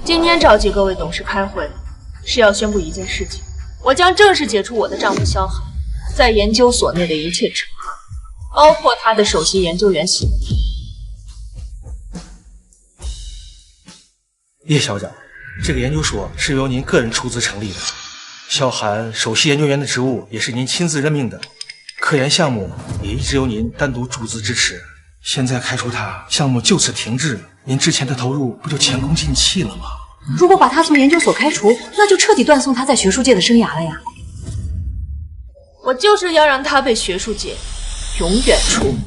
今天召集各位董事開會，是要宣布一件事情：我將正式解除我的丈夫萧寒在研究所內的一切职務，包括他的首席研究員席。叶校長，这个研究所是由您个人出资成立的，萧寒首席研究员的職務也是您親自任命的，科研項目也一直由您單獨注資支持。現在開除他，項目就此停滯，您之前的投入不就前功盡棄了嗎？如果把他從研究所開除，那就徹底斷送他在學術界的生涯了呀。我就是要讓他被學術界永遠除名。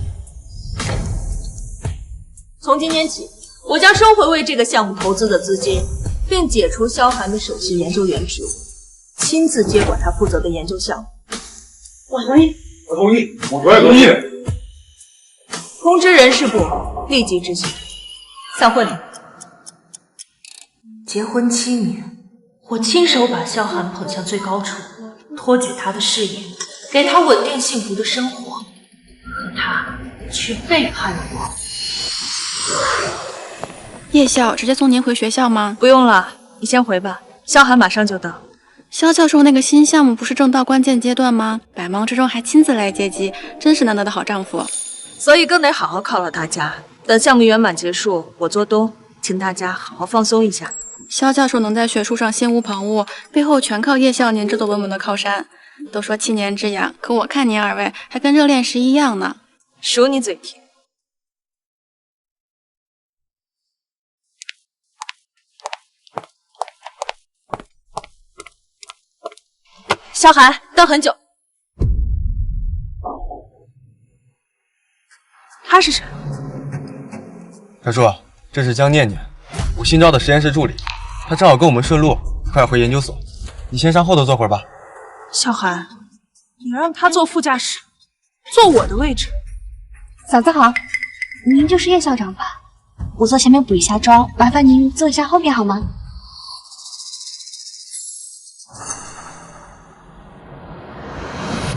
從今天起，我將收回為這個項目投資的資金，並解除蕭寒的首席研究員職務，親自接管他負責的研究項目。我同意。我同意。我也同意。通知人事部立即執行。散會。結婚7年，我親手把蕭寒捧向最高處，托舉他的事業，給他穩定幸福的生活，可他卻背叛了我。葉校直接送您回學校嗎？不用了，你先回吧，蕭寒馬上就到。蕭教授那個新項目不是正到關鍵階段嗎？百忙之中還親自來接機，真是難得的好丈夫。所以更得好好犒勞大家。等項目圓滿結束，我做東，請大家好好放鬆一下。蕭教授能在學術上心無旁騖，背後全靠葉校您這座穩穩的靠山。都說7年之癢，可我看您二位還跟熱戀時一樣呢。數你嘴甜。蕭寒，等很久。他是誰？小叔，這是江念念，我新招的實驗室助理，她正好跟我們順路，快回研究所。你先上後頭坐會兒吧。蕭寒，你讓他坐副駕駛，坐我的位置。嫂子好，您就是葉校長吧？我坐前面補一下妝，麻煩您坐一下後面好嗎？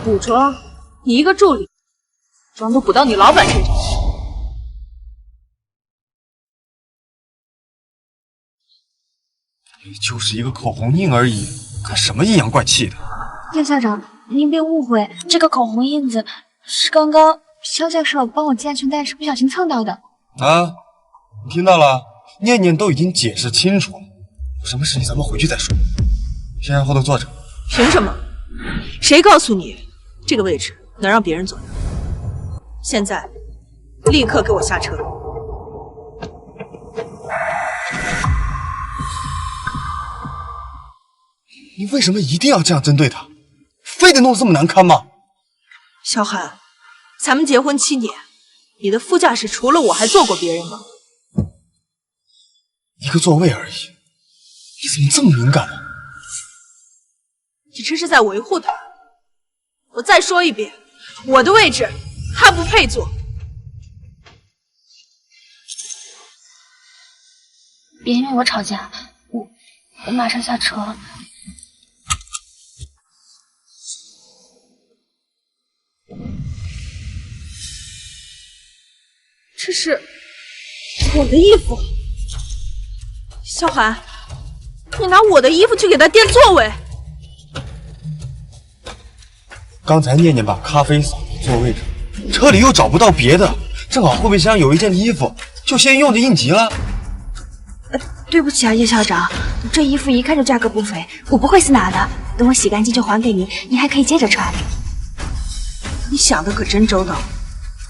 補妝？你一個助理，妝都補到你老闆身上去。也就是一個口紅印而已，幹什麼陰陽怪氣的？葉校長，您別誤會，這個口紅印子是剛剛蕭教授幫我系安全帶時不小心蹭到的。啊，你聽到了？念念都已經解釋清楚了，有什麼事情咱們回去再說。先讓後頭坐着。憑什麼？誰告訴你這個位置能讓別人坐的？現在立刻給我下車！你為什麼一定要這樣針對他？非得弄得這麼難堪嗎？蕭寒，咱們結婚7年，你的副駕駛除了我還坐過別人嗎？一個座位而已，你怎麼這麼敏感呢？你這是在維護他。我再說一遍，我的位置他不配坐。別因為我吵架，我馬上下車。這是我的衣服，蕭寒，你拿我的衣服去給他墊座位。剛才念念把咖啡掃到座位上，車裡又找不到別的，正好後備箱有一件衣服，就先用着應急了。對不起啊，葉校長，這衣服一看就價格不菲，我不會是拿的，等我洗乾淨就還給您，您還可以接着穿。你想的可真周到，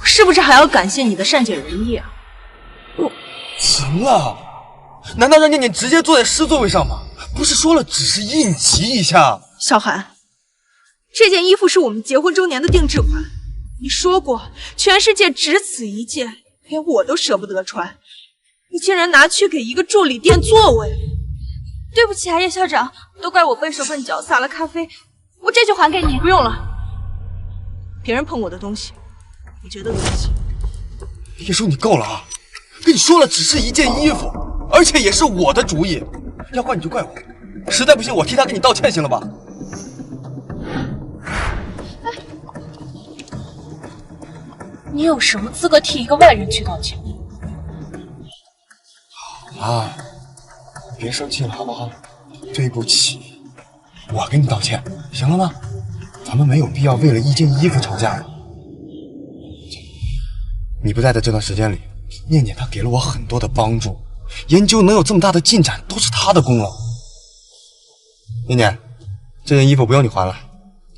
我是不是還要感謝你的善解人意啊？行了，難道讓念念直接坐在濕座位上嗎？不是說了只是應急一下。蕭寒，這件衣服是我們結婚周年的定制款，你說過全世界只此一件，連我都捨不得穿，你竟然拿去給一個助理墊座位。對不起啊，葉校長，都怪我笨手笨腳灑了咖啡，我這就還給你。不用了，別人碰我的東西，你覺得惡心？葉叔，你夠了啊！跟你說了，只是一件衣服，而且也是我的主意，要怪你就怪我，實在不行我替他給你道歉行了吧？你有什麼資格替一個外人去道歉？好啦，別生氣了好不好？對不起，我跟你道歉，行了嗎？咱們沒有必要為了一件衣服吵架嘛。你不在的這段時間裡，念念她給了我很多的幫助，研究能有這麼大的進展，都是她的功勞。念念，這件衣服不用你還了，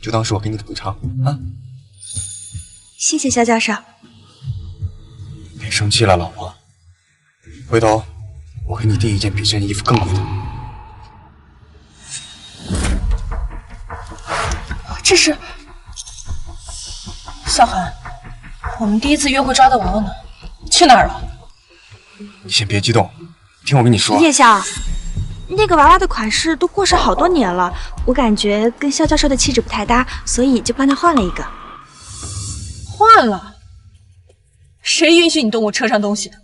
就當是我給你的補償啊。謝謝肖教授。別生氣了，老婆。回頭我给你訂一件比这件衣服更贵的。这是小寒，我们第一次约会抓的娃娃呢？去哪儿了？你先別激動，聽我跟你說。葉校，那個娃娃的款式都過時好多年了，我感覺跟肖教授的氣質不太搭，所以就幫他換了一個。換了？誰允許你動我車上東西的？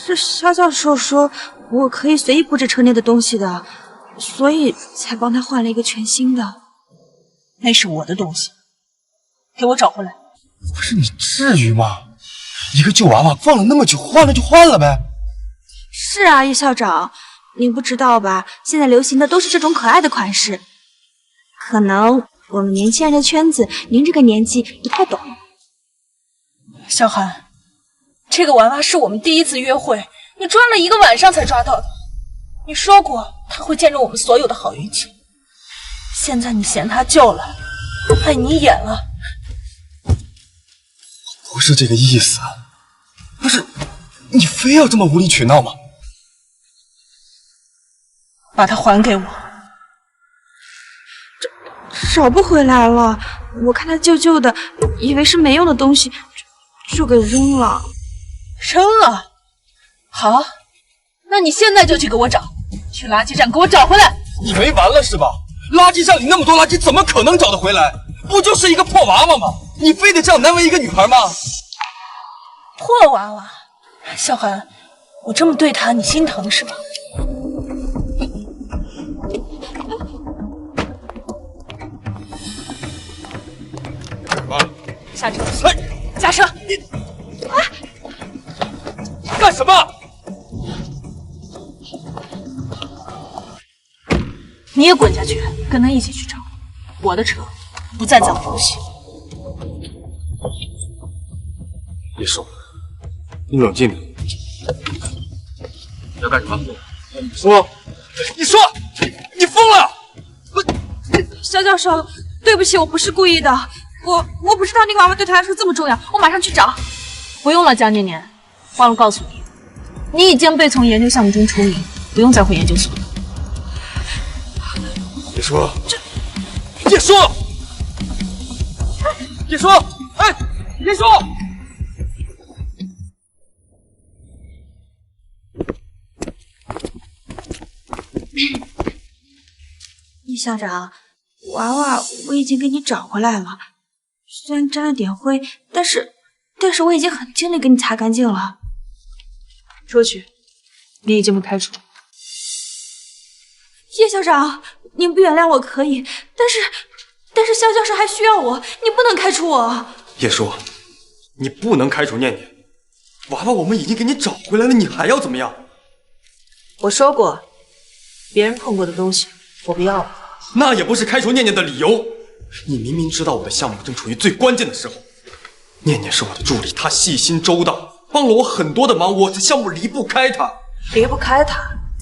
是肖教授說我可以隨意布置車內的東西的，所以才幫他換了一個全新的。那是我的東西，給我找回來。不是你至於嗎？一個舊娃娃放了那麼久，換了就換了唄。是啊，葉校長，您不知道吧？現在流行的都是這種可愛的款式。可能我們年輕人的圈子，您這個年紀不太懂。小寒，這個娃娃是我們第一次約會，你抓了1個晚上才抓到的。你說過它會見證我們所有的好運氣。現在你嫌它舊了，礙你眼了。不是這個意思，不是，你非要這麼無理取鬧嗎？把它還給我。找不回來了，我看它舊舊的，以為是沒用的東西，就給扔了。扔了？好，那你現在就去給我找，去垃圾站給我找回來。你沒完了是吧？垃圾站裡那麼多垃圾，怎麼可能找得回來？不就是一個破娃娃嗎？你非得這樣難為一個女孩嗎？破娃娃？小寒，我這麼對她，你心疼是吧？下車！下車！幹什麼？你也滾下去，跟他一起去找。我的車不在咱们游戲。別說，你冷靜點。要幹什麼？說，你說，你瘋了！肖教授，對不起，我不是故意的，我不知道那個娃娃對他來說這麼重要，我馬上去找。不用了，江念念，忘了告訴你，你已經被從研究項目中除名，不用再回研究所了。別說，別說，別說，哎，別說！葉校長，娃娃我已經給你找回來了，雖然沾了點灰，但是我已經很盡力給你擦乾淨了。出去，你已經被開除。葉校長，您不原諒我可以，但是肖教授還需要我，你不能開除我。葉叔，你不能開除念念，娃娃我們已經給你找回來了，你還要怎麼樣？我說過，別人碰過的東西我不要了。那也不是開除念念的理由。你明明知道我的項目正處於最關鍵的時候，念念是我的助理，她細心周到，幫了我很多的忙，我的項目離不開她。離不開她？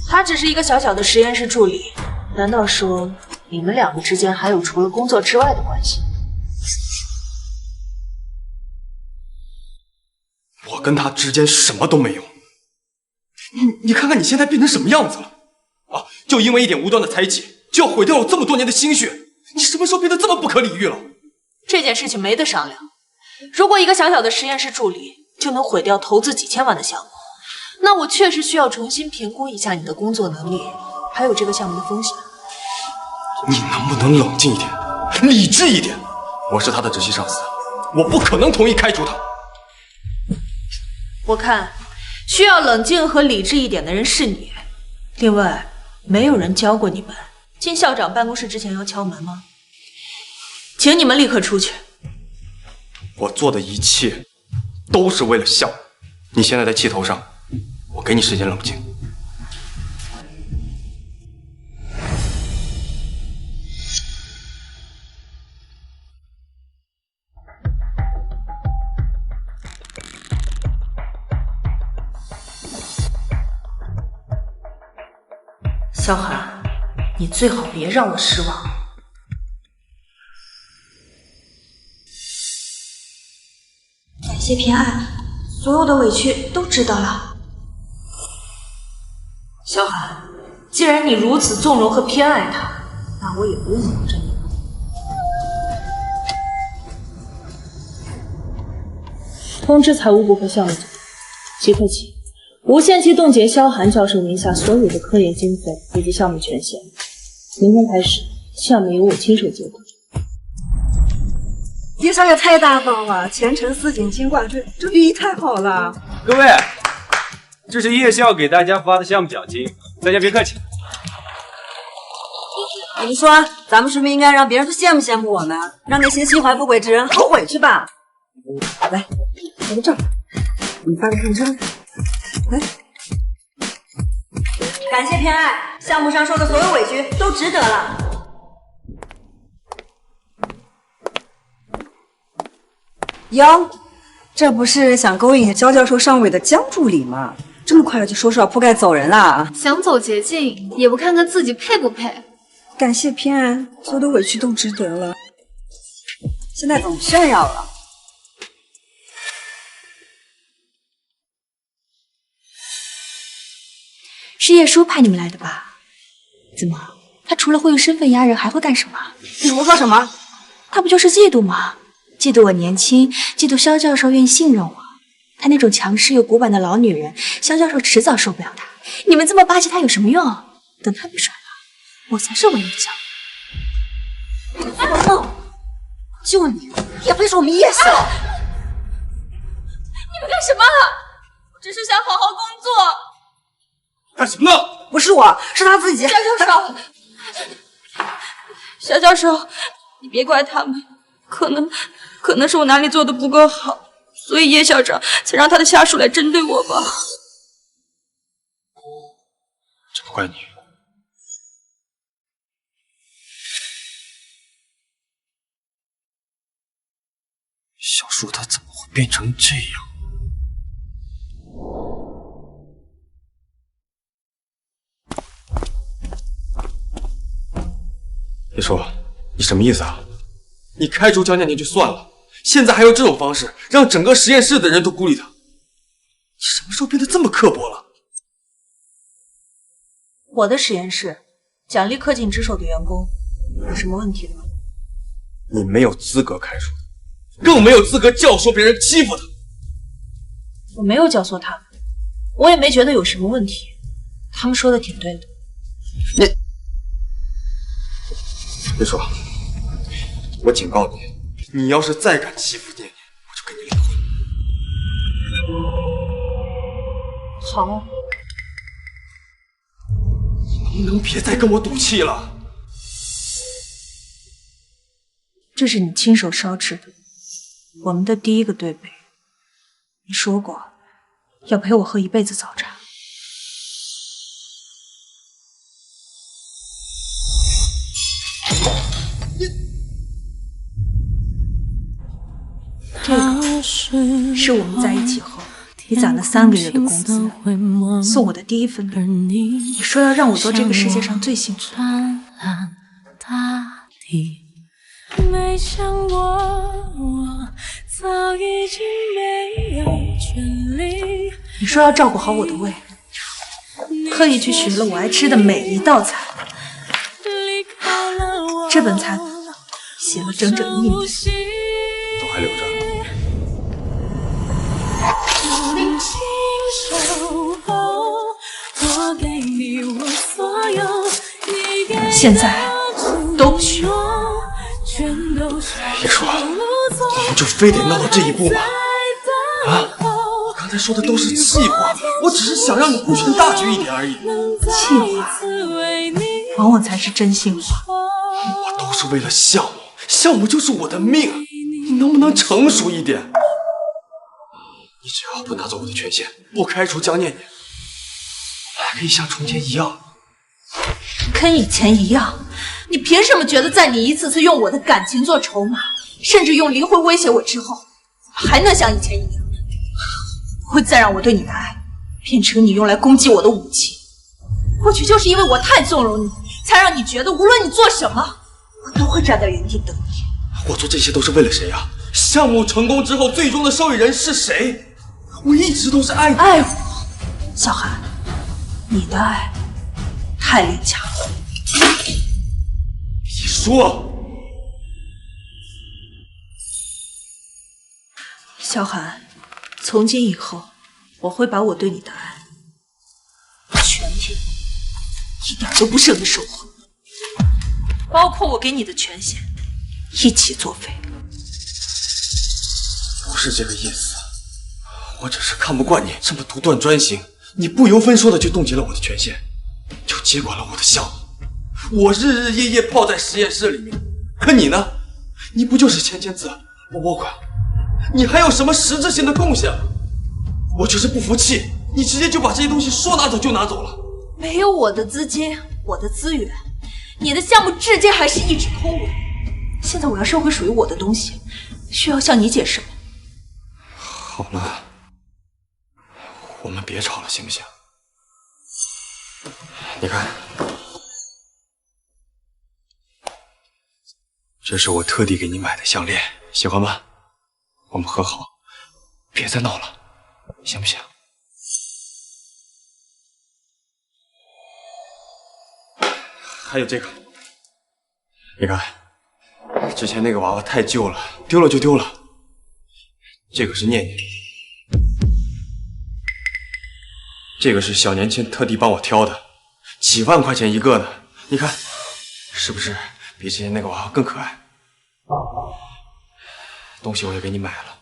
她只是一個小小的實驗室助理，難道說你們兩個之間還有除了工作之外的關係？我跟她之間什麼都沒有。你看看你現在變成什麼樣子了啊！就因為一點無端的猜忌，就要毀掉我這麼多年的心血，你什麼時候變得這麼不可理喻了？這件事情沒得商量。如果一個小小的實驗室助理就能毀掉投資幾千萬的項目，那我確實需要重新評估一下你的工作能力，還有這個項目的風險。你能不能冷靜一點，理智一點？我是他的直系上司，我不可能同意開除他。我看需要冷靜和理智一點的人是你。另外，沒有人教過你們進校長辦公室之前要敲門嗎？請你們立刻出去。我做的一切都是為了項目。你現在在氣頭上，我給你時間冷靜。萧寒，你最好别让我失望。感谢偏爱，所有的委屈都知道了。萧寒，既然你如此纵容和偏爱他，那我也不用护着你了。通知财务部和项目组，即刻起，无限期冻结萧寒教授名下所有的科研经费以及项目权限。明天開始，項目由我親手接管。葉少爺太大方了，前程似錦金掛墜，這寓意太好了。各位，這是葉校給大家發的項目獎金，大家別客氣。你們說，咱們是不是應該讓別人都羨慕羨慕我們，讓那些心懷不軌之人後悔去吧？來，我個賬，你發個看證。來，感謝偏愛，項目上受的所有委屈都值得了。哟，这不是想勾引焦教授上位的江助理吗？这么快就说是要铺盖走人啦？想走捷徑，也不看看自己配不配。感謝偏爱，所有的委屈都值得了。现在总炫耀了。是叶叔派你们来的吧？怎么，他除了会用身份压人，还会干什么？你胡说什么？他不就是嫉妒吗？嫉妒我年轻，嫉妒萧教授愿意信任我。她那种强勢又古板的老女人，萧教授遲早受不了她。你们這麼巴結她有什麼用？等她被甩了，我才是唯一將。王夢，就你也配是我們葉校？你們幹什麼？我只是想好好工作。幹什麼呢？不是我，是他自己。蕭教授，蕭教授，你別怪他們，可能是我哪裡做的不夠好，所以葉校長才讓他的下屬來針對我吧。這不怪你。小樹他怎麼會變成這樣？葉叔，你什麼意思啊？你開除江念念就算了，現在還用這種方式讓整個實驗室的人都孤立他，你什麼時候變得這麼刻薄了？我的實驗室獎勵恪盡職守的員工，有什麼問題嗎？你沒有資格開除他，更沒有資格教唆別人欺負他。我沒有教唆他們，我也沒覺得有什麼問題，他們說的挺對的。葉叔，我警告你，你要是再敢欺負念念，我就跟你離婚。好，你能別再跟我賭氣了？這是你親手燒製的，我們的第一個對杯。你說過要陪我喝一輩子早茶。這個是我們在一起後你攢了3個月的工資，送我的第一份禮物。你說要讓我做這個世界上最幸福的人。沒想過我早已經沒有權利。你說要照顧好我的胃，特意去學了我愛吃的每一道菜。這本菜寫了整整1年，都還留着。現在都不需要。葉叔，我們就非得鬧到這一步嗎？啊！我剛才說的都是氣話，我只是想讓你顧全大局一點而已。氣話往往才是真心話。我都是為了項目，項目就是我的命，你能不能成熟一點？你只要不拿走我的權限，不開除江念念，我們還可以像從前一樣。跟以前一樣？你憑什麼覺得在你一次次用我的感情做籌碼，甚至用離婚威脅我之後，還能像以前一樣？不會再讓我對你的愛變成你用來攻擊我的武器。或許就是因為我太縱容你，才讓你覺得無論你做什麼，我都會站在原地等你。我做這些都是為了誰啊？項目成功之後，最終的受益人是誰？我一直都是愛你。愛我，小寒，你的愛太廉價了。你說，小寒，從今以後，我會把我對你的愛全给你，一點都不剩的收穫，包括我給你的權限，一起作廢。不是這個意思，我只是看不慣你這麼獨斷專行，你不由分說的就凍結了我的權限，就接管了我的項目。我日日夜夜泡在實驗室裡面，可你呢？你不就是签字、拨款？你還有什麼實質性的贡獻？我就是不服氣，你直接就把這些東西說拿走就拿走了。沒有我的資金，我的資源，你的項目至今還是一紙空文。現在我要收回屬於我的東西，需要向你解釋嗎？好了，我們別吵了，行不行？你看，這是我特地給你買的項鏈，喜歡嗎？我們和好，別再鬧了，行不行？還有這個，你看，之前那个娃娃太旧了，丟了就丢了。这个是念念，这个是小年前特地帮我挑的，几万塊錢一個呢，你看，是不是比之前那個娃娃更可愛？東西我也給你買了，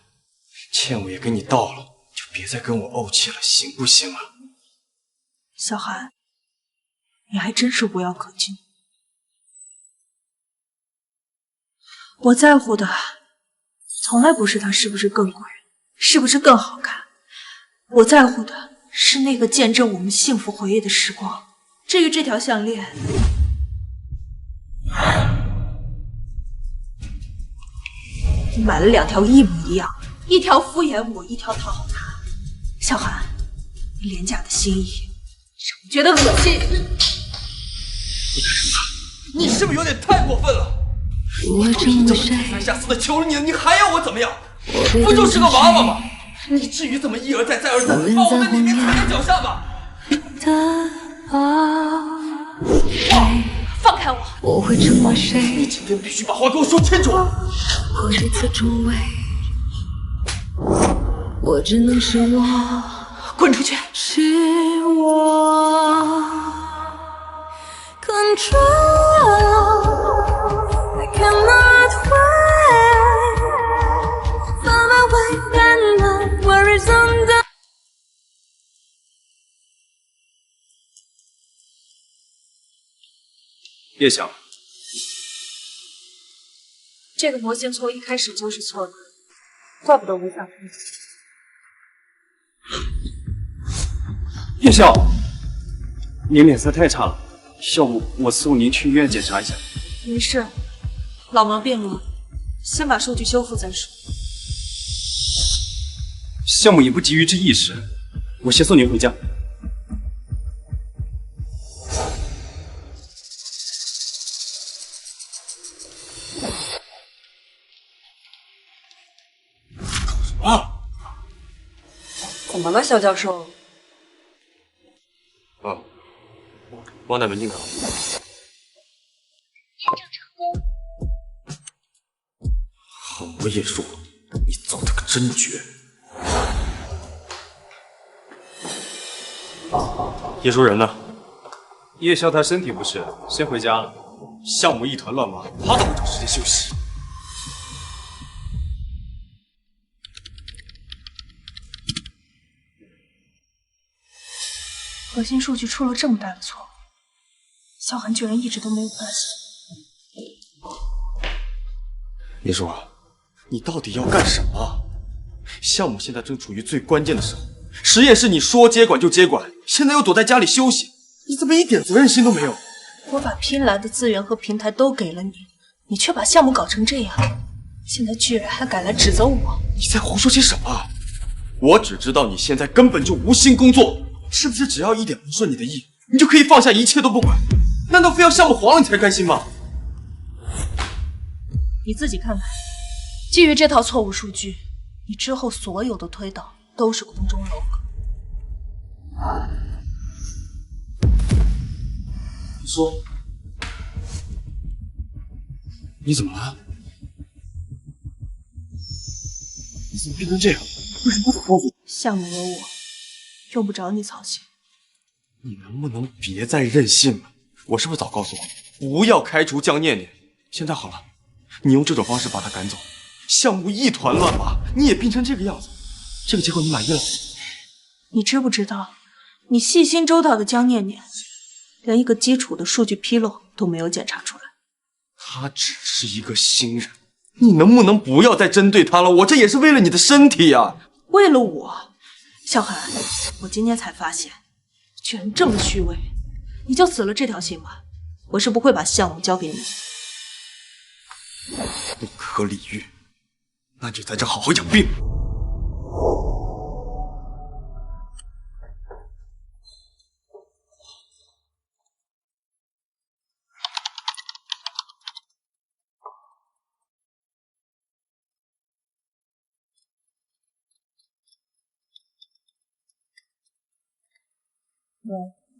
欠我也給你到了，就別再跟我慪氣了，行不行啊？小寒，你還真是無藥可救。我在乎的從來不是它是不是更貴，是不是更好看，我在乎的是那個見證我們幸福回憶的時光。至於這條項鏈，你買了2條一模一樣，一條敷衍我，一條討好他。小寒，你廉價的心意讓我覺得惡心。你幹什麼？你是不是有點太過分了？我這麼低三下四的求了你了，你還要我怎麼樣？不就是個娃娃嗎？你至於這麼一而再再而三把我的臉面踩在腳下嗎？放開我！你今天必須把話給我說清楚。我只能是我，滾出去！是我 control。Cannot wait, far away and the worries undone. 葉曉，這個模型從一開始就是錯的，怪不得無法分析。葉曉，您臉色太差了，要不我送您去醫院檢查一下。沒事。老毛病了，先把數據修復再說。項目也不急於這一時，我先送您回家。啊！怎麼了，肖教授？汪代文進考。我也說，你造的可真絕。葉舒仁呢？葉蕭他身體不適，先回家了。項目一團亂麻，他怎麼找時間休息？核心數據出了這麼大的錯誤，小寒居然一直都沒有發現。葉舒，你到底要幹什麼？項目現在正處於最關鍵的時候，實驗室你說接管就接管，現在又躲在家裡休息，你怎麼一點責任心都沒有？我把拼來的資源和平台都給了你，你卻把項目搞成這樣，現在居然還敢來指責我！你在胡說些什麼？我只知道你現在根本就無心工作，是不是只要一點不順你的意，你就可以放下一切都不管？难道非要项目黄了你才甘心吗？你自己看看，基于这套错误数据，你之后所有的推导都是空中楼阁。你说，你怎么了？你怎么变成这样？为什么不早告诉我？项目有我，用不着你操心。你能不能别再任性了？我是不是早告诉我，不要开除江念念？现在好了，你用这种方式把他趕走，项目一团乱麻，你也变成这个样子，这个结果你满意了？你知不知道，你细心周到的江念念，连一个基礎的数据纰漏都没有检查出来。他只是一个新人，你能不能不要再针对他了？我这也是为了你的身体呀！为了我，小寒，我今天才发现，居然这么虚伪，你就死了这条心吧。我是不会把项目交给你。不可理喻，那就在这好好养病。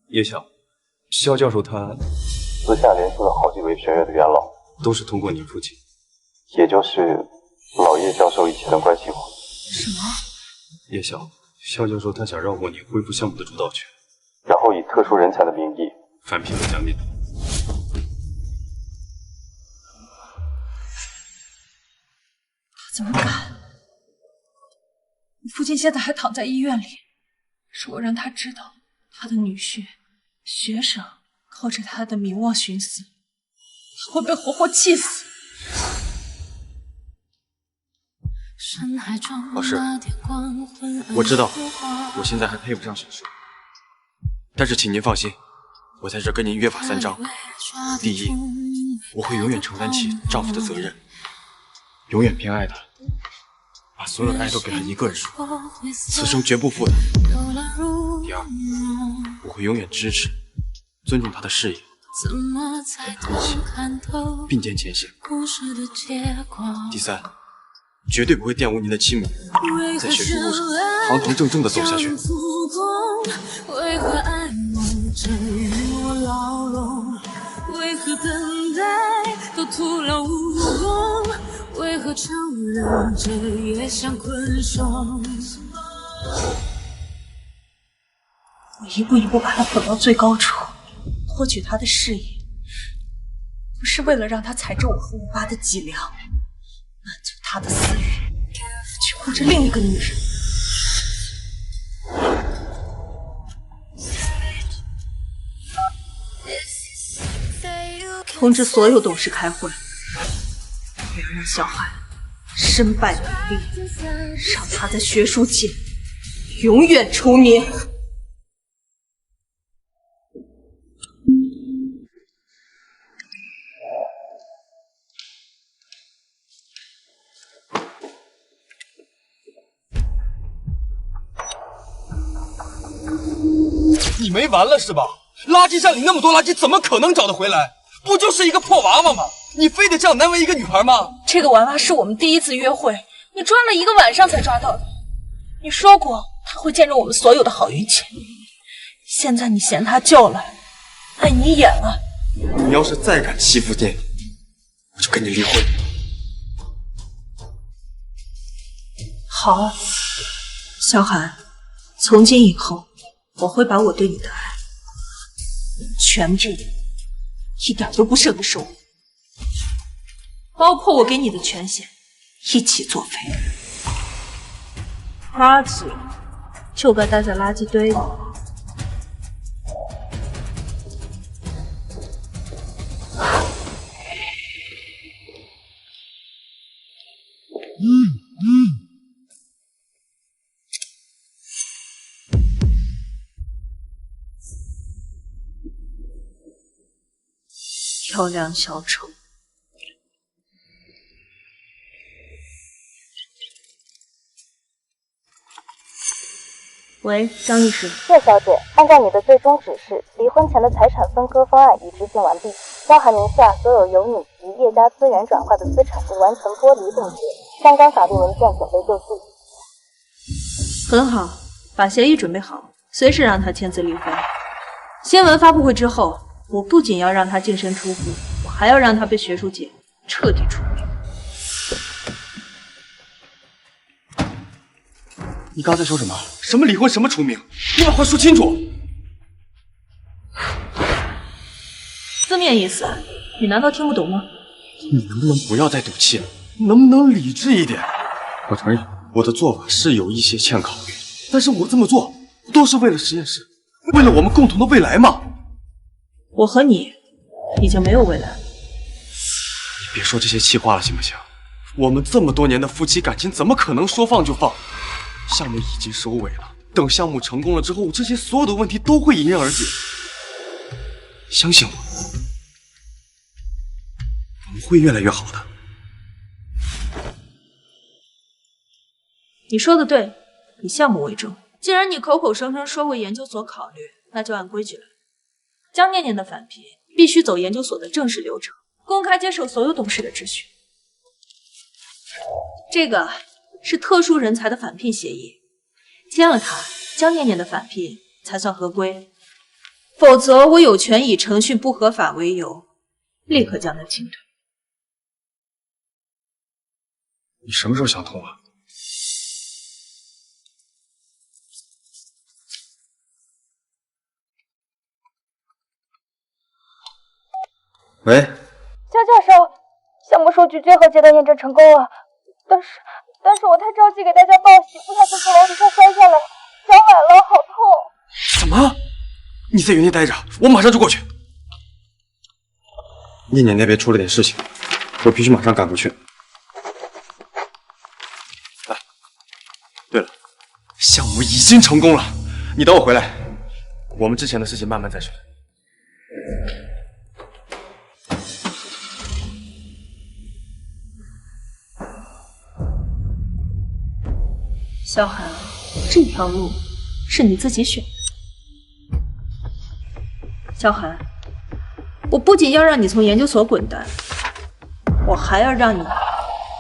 叶晓，肖教授他私下联系了好几位学院的元老，都是通过你父亲，也就是老叶教授以前的关系户。什么？叶晓，肖教授他想绕过你，恢复项目的主导权，然后以特殊人才的名义翻篇了江念。他怎么敢？你父亲现在还躺在医院里，如果让他知道他的女婿、学生靠着他的名望寻死，他会被活活气死。老师，我知道我现在还配不上小树，但是请您放心，我在这跟您约法三章。第一，我会永遠承擔起丈夫的責任，永遠偏愛他，把所有的愛都給他一個人，此生絕不負他。第二，我會永遠支持、尊重他的事業，一起並肩前行。第三，絕對不會玷污您的親母，在學術路上堂堂正正的走下去。為何愛夢沉入我牢籠？為何等待都徒勞無功？為何承認這也像困獸？我一步一步把他捧到最高處，獲取他的事業，不是為了讓他踩着我和我爸的脊梁，滿足他的私慾，去護着另一個女人。通知所有董事開會，我要讓小海身敗名裂，讓他在學術界永遠出名。你沒完了是吧？垃圾站裡那麼多垃圾，怎麼可能找得回來？不就是一個破娃娃嗎？你非得這樣難為一個女孩嗎？這個娃娃是我們第一次約會，你抓了一個晚上才抓到的。你說過他會見證我們所有的好運氣，現在你嫌他舊了，礙你眼了。你要是再敢欺負店，我就跟你離婚。好，小海，從今以後，我會把我對你的愛全部一點都不剩的收，包括我給你的權限一起作廢。垃圾就該待在垃圾堆裡。漂亮小丑，喂，张律師。葉小姐，按照你的最終指示，離婚前的財產分割方案已執行完畢，江寒名下所有由你及葉家資源轉化的資產已完成剝離凍結，相關法律文件準備就緒。很好，把協議準備好，隨時讓他簽字離婚。新聞發布會之後，我不僅要讓他淨身出戶，我還要讓他被學術界徹底除名。你刚才說什麼？什麼離婚，什麼除名？你把話說清楚。字面意思，你難道聽不懂嗎？你能不能不要再賭氣了？能不能理智一點？我承認我的做法是有一些欠考慮，但是我這麼做都是為了實驗室，為了我們共同的未來嘛。我和你已經沒有未来了。你別說這些氣話了，行不行？我們這麼多年的夫妻感情，怎麼可能說放就放？項目已經收尾了，等項目成功了之後，這些所有的問題都會迎刃而解。相信我，我们会越来越好的。你说的对，以项目为重。既然你口口声声说为研究所考慮，那就按規矩来。江念念的返聘必須走研究所的正式流程，公開接受所有董事的質詢。這個是特殊人才的返聘協議，簽了它，江念念的返聘才算合規，否則我有權以程序不合法為由，立刻將他清退。你什麼時候想通啊？喂，江教授，项目数据最后階段驗證成功了，但是我太着急給大家報喜，不小心從樓梯上摔下來，腳崴了，好痛。什麼？你在原地待着，我馬上就過去。念念那邊出了點事情，我必須馬上趕過去。哎，對了，項目已經成功了，你等我回來，我們之前的事情慢慢再說。萧寒，這條路是你自己選的。萧寒，我不僅要讓你從研究所滾蛋，我還要讓你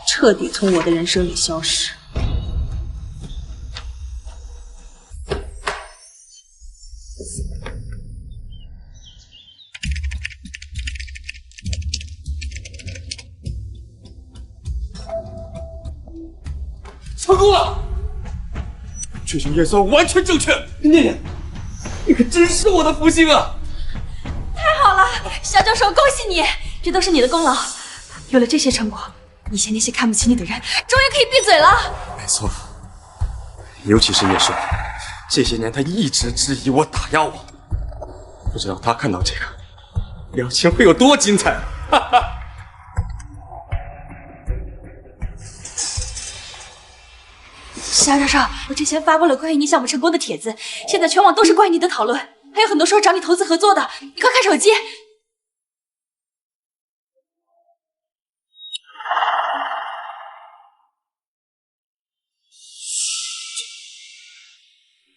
徹底從我的人生裡消失。成功了！确定验算完全正确，念念，你可真是我的福星啊！太好了，萧教授，恭喜你，这都是你的功劳。有了这些成果，以前那些看不起你的人，终于可以闭嘴了。没错，尤其是叶帅，这些年他一直质疑我、打压我，不知道他看到这个表情会有多精彩。哈哈。萧教授，我之前发布了关于你项目成功的帖子，现在全网都是关于你的讨论，还有很多说找你投资合作的，你快看手机。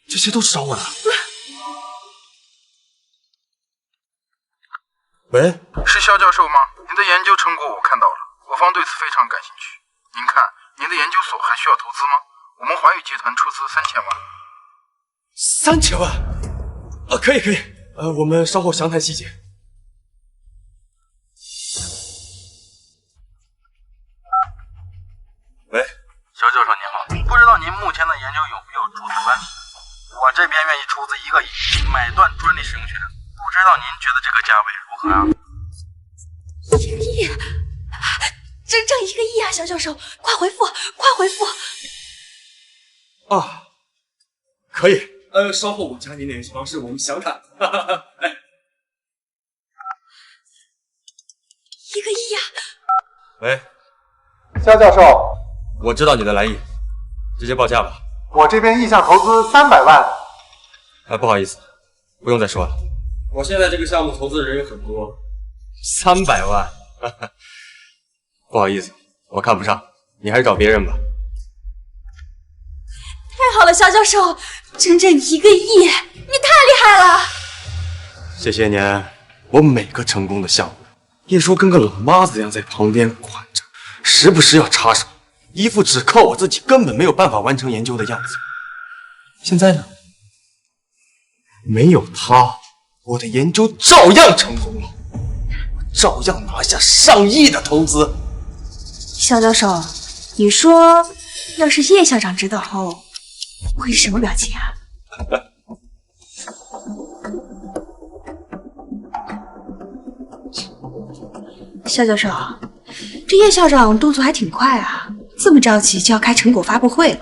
这些都是找我的。喂，是肖教授吗？您的研究成果我看到了，我方对此非常感兴趣。您看，您的研究所还需要投资吗？我们华宇集团出资3000万。3000万？可以可以，我们稍後詳談細節。喂，肖教授您好，不知道您目前的研究有没有注冊關係？我這邊願意出資1個億買斷專利使用權，不知道您覺得這個價位如何啊？1個億，整整1個億啊！肖教授，快回復，快回復！啊，可以。稍後我加您聯繫方式，我們詳談。哈哈哈，哎，1個億呀！喂，肖教授，我知道你的來意，直接報價吧。我這邊意向投資300萬。不好意思，不用再說了。我現在這個項目投資人有很多，300萬，哈哈，不好意思，我看不上，你還是找別人吧。太好了，肖教授，整整1个亿，你太厉害了！这些年，我每个成功的项目，叶叔跟个老妈子一样在旁邊管着，時不時要插手，一副只靠我自己根本沒有辦法完成研究的樣子。現在呢，沒有他，我的研究照樣成功了，我照樣拿下上億的投資。肖教授，你說要是葉校長知道後，會是什麼表情啊？肖教授，這葉校長動作還挺快啊，這麼着急就要開成果發布會了，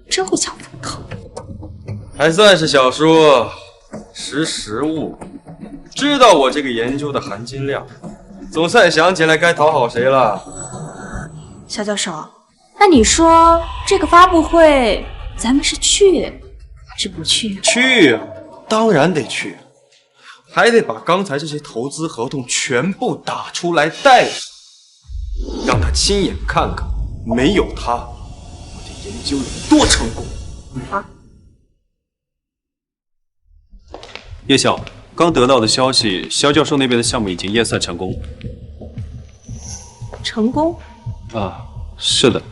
真會搶風頭。還算是小叔識時務，知道我這個研究的含金量，總算想起來該討好誰了。肖教授，那你說這個發布會咱們是去還是不去？去啊，當然得去，還得把剛才這些投資合同全部打出來帶上，讓他親眼看看，沒有他，我的研究有多成功。葉校，剛得到的消息，肖教授那邊的項目已經驗算成功。成功？啊，是的，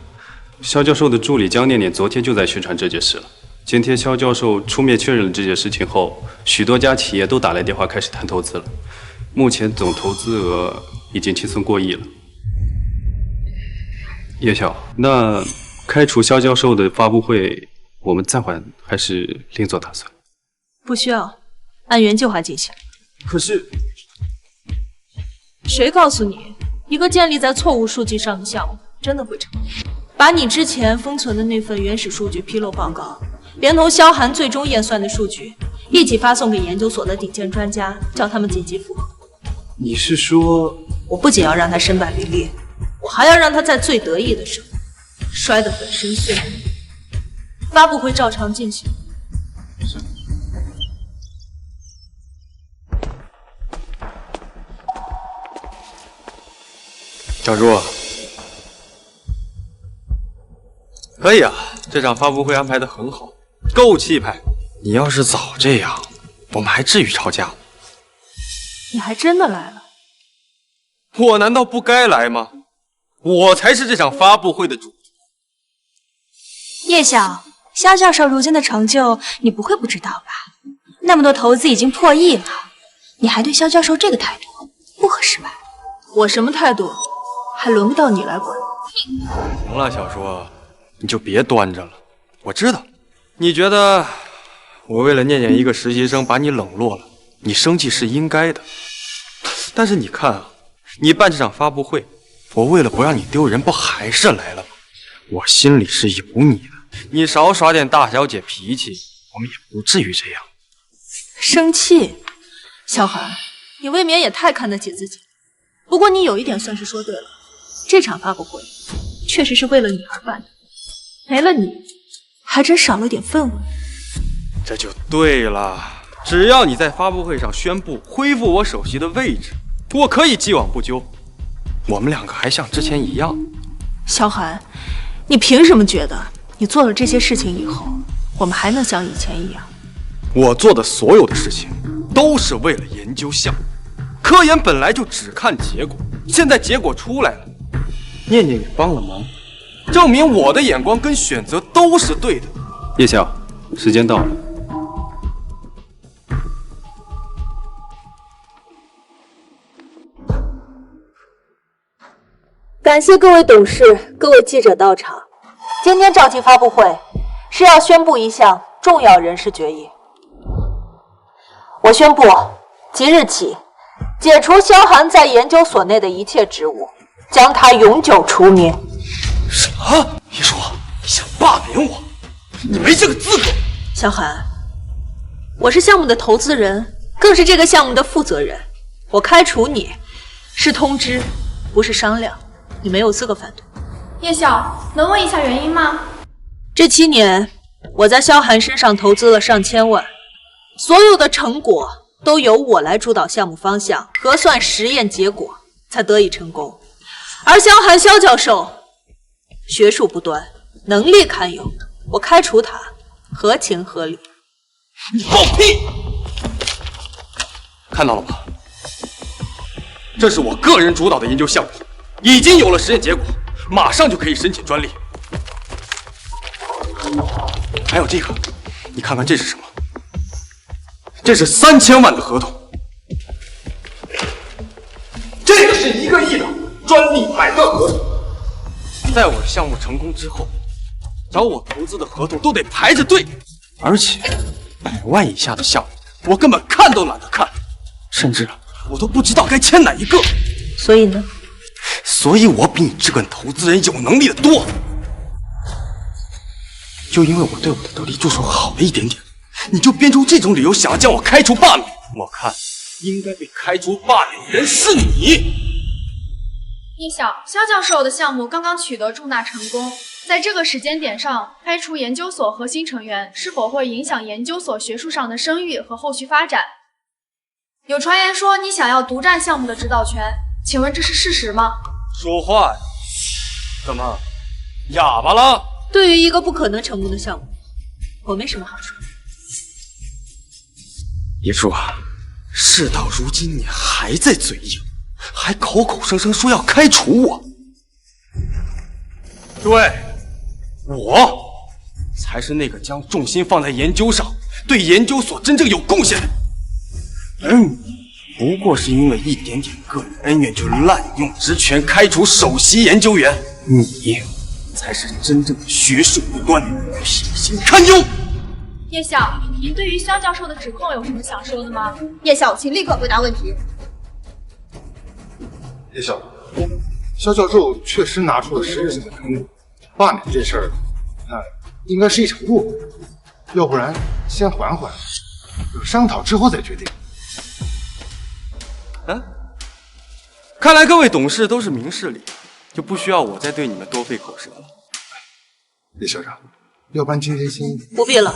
肖教授的助理江念念昨天就在宣傳這件事了。今天肖教授出面確認了這件事情後，許多家企業都打來電話開始談投資了。目前總投資額已經輕鬆過億了。葉校，那開除肖教授的發布會，我們暫緩還是另做打算？不需要，按原計劃進行。可是，誰告訴你，一個建立在錯誤數據上的項目真的會成功？把你之前封存的那份原始數據披露報告，連同蕭寒最終驗算的數據，一起發送給研究所的頂尖專家，叫他們緊急複核。你是說，我不僅要讓他身敗名裂，我還要讓他在最得意的時候摔得粉身碎骨。發布會照常進行。小朱，可以啊，這場發布會安排得很好，夠氣派。你要是早這樣，我們還至於吵架嗎？你還真的來了？我難道不該來嗎？我才是這場發布會的主角。葉曉，肖教授如今的成就，你不會不知道吧？那麼多投資已經破億了，你還對肖教授這個態度，不合適吧？我什麼態度？還輪不到你來管。行了，小叔，你就別端着了。我知道，你覺得我為了念念一個實習生把你冷落了，你生氣是應該的。但是你看啊，你辦這場發布會，我為了不讓你丟人，不還是來了嗎？我心裡是有你的，你少耍點大小姐脾氣，我們也不至於這樣。生氣？蕭寒，你未免也太看得起自己。不過你有一點算是說對了，這場發布會確實是為了你而辦的，沒了你，還真少了點氛圍。這就對了，只要你在發布會上宣布恢復我首席的位置，我可以既往不咎。我們兩個還像之前一樣。蕭寒，你憑什麼覺得你做了這些事情以後，我們還能像以前一樣？我做的所有的事情都是為了研究項目，科研本來就只看結果，現在結果出來了，念念也幫了忙，證明我的眼光跟選擇都是對的。葉曉，時間到了。感謝各位董事、各位記者到場。今天召集發布會，是要宣布一項重要人事決議。我宣布，即日起，解除蕭寒在研究所內的一切職務，將他永久除名。什麼？葉叔，你想罷免我？你沒這個資格。蕭寒，我是項目的投資人，更是這個項目的負責人。我開除你，是通知，不是商量。你沒有資格反對。葉曉，能問一下原因嗎？這7年，我在蕭寒身上投資了上千萬，所有的成果都由我來主導項目方向，核算實驗結果，才得以成功。而蕭寒蕭教授學術不端，能力堪憂，我開除他合情合理。你放屁！看到了吗？这是我个人主导的研究项目，已经有了实验结果，马上就可以申请专利。还有这个，你看看这是什么？这是3000万的合同，这个是1个亿的专利买断合同。在我的项目成功之后，找我投资的合同都得排着队，而且100万以下的项目，我根本看都懒得看，甚至我都不知道该签哪一个。所以呢？所以我比你这个投资人有能力的多。就因为我对我的得力助手好了一点点，你就编出这种理由想要将我开除罢免？我看应该被開除罷免的人是你。叶晓，肖教授的项目刚剛取得重大成功，在這個時間點上開除研究所核心成員，是否會影響研究所學術上的聲譽和後續發展？有傳言說你想要獨佔項目的指導權，請問這是事實嗎？說話呀！怎麼，啞巴了？對於一個不可能成功的項目，我沒什麼好說。葉叔啊，事到如今你還在嘴硬，還口口聲聲說要開除我。對，我才是那個將重心放在研究上，對研究所真正有貢獻的。而你不過是因為一點點個人恩怨就濫用職權開除首席研究員，你才是真正的學術不端，品行堪憂。葉曉，您對於肖教授的指控有什麼想說的嗎？葉曉，請立刻回答問題。葉曉，肖教授確實拿出了實質性的成果，罷免這事兒，那應該是一場過渡，要不然先緩緩，商討之後再決定。看來各位董事都是明事理，就不需要我再對你們多費口舌了。葉校長，要不然今天先不必了，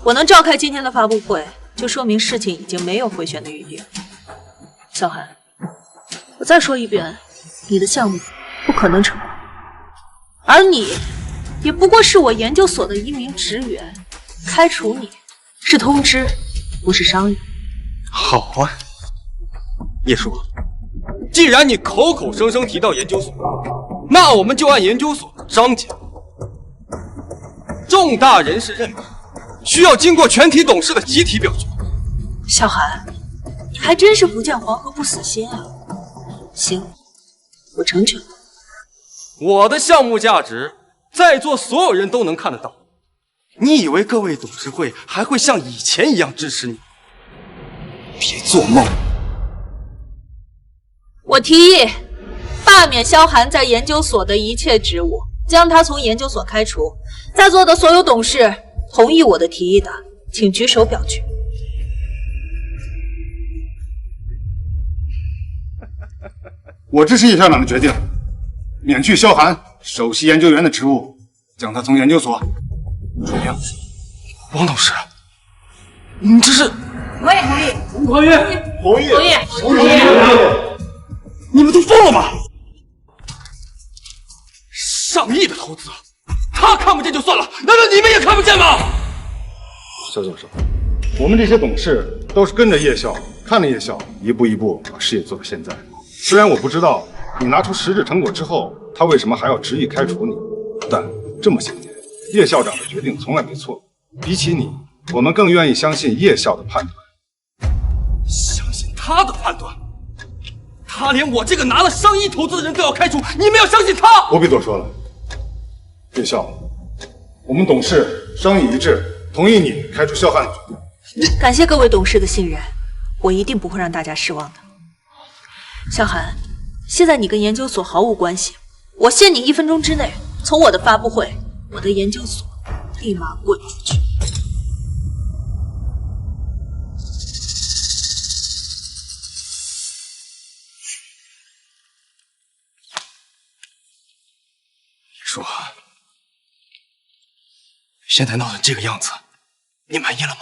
我能召開今天的發布會，就說明事情已經沒有回旋的餘地了。小韓，我再說一遍，你的項目不可能成功，而你也不過是我研究所的一名職員，開除你是通知，不是商議。好啊，葉叔，既然你口口聲聲提到研究所，那我們就按研究所的章節。重大人事任命需要經過全體董事的集體表決。小韓，你還真是不見黃河不死心啊！行，我成全了。我的項目價值，在座所有人都能看得到。你以為各位董事會還會像以前一樣支持你？別做夢！我提議罷免肖韓在研究所的一切職務，將他從研究所開除。在座的所有董事同意我的提議的，請舉手表決。我支持葉校長的決定，免去肖韓首席研究員的職務，將他從研究所除名。王董事，你這是？我也同意。同意。同意。同意。同意。你們都瘋了嗎？上億的投資，他看不見就算了，難道你們也看不見嗎？肖教授，我們這些董事都是跟着葉校，看着葉校一步一步把事業做到現在。雖然我不知道你拿出實質成果之後，他為什麼還要執意開除你，但這麼些年，葉校長的決定從來沒錯。比起你，我們更願意相信葉校的判斷。相信他的判斷？他連我這個拿了上億投資的人都要開除，你們要相信他？不必多說了，葉校，我們董事商議一致，同意你開除肖漢的決定。感謝各位董事的信任，我一定不會讓大家失望的。肖韓，現在你跟研究所毫無關係，我限你1分鐘之內從我的發布會、我的研究所立馬滾出去。說，現在鬧成這個樣子，你滿意了嗎？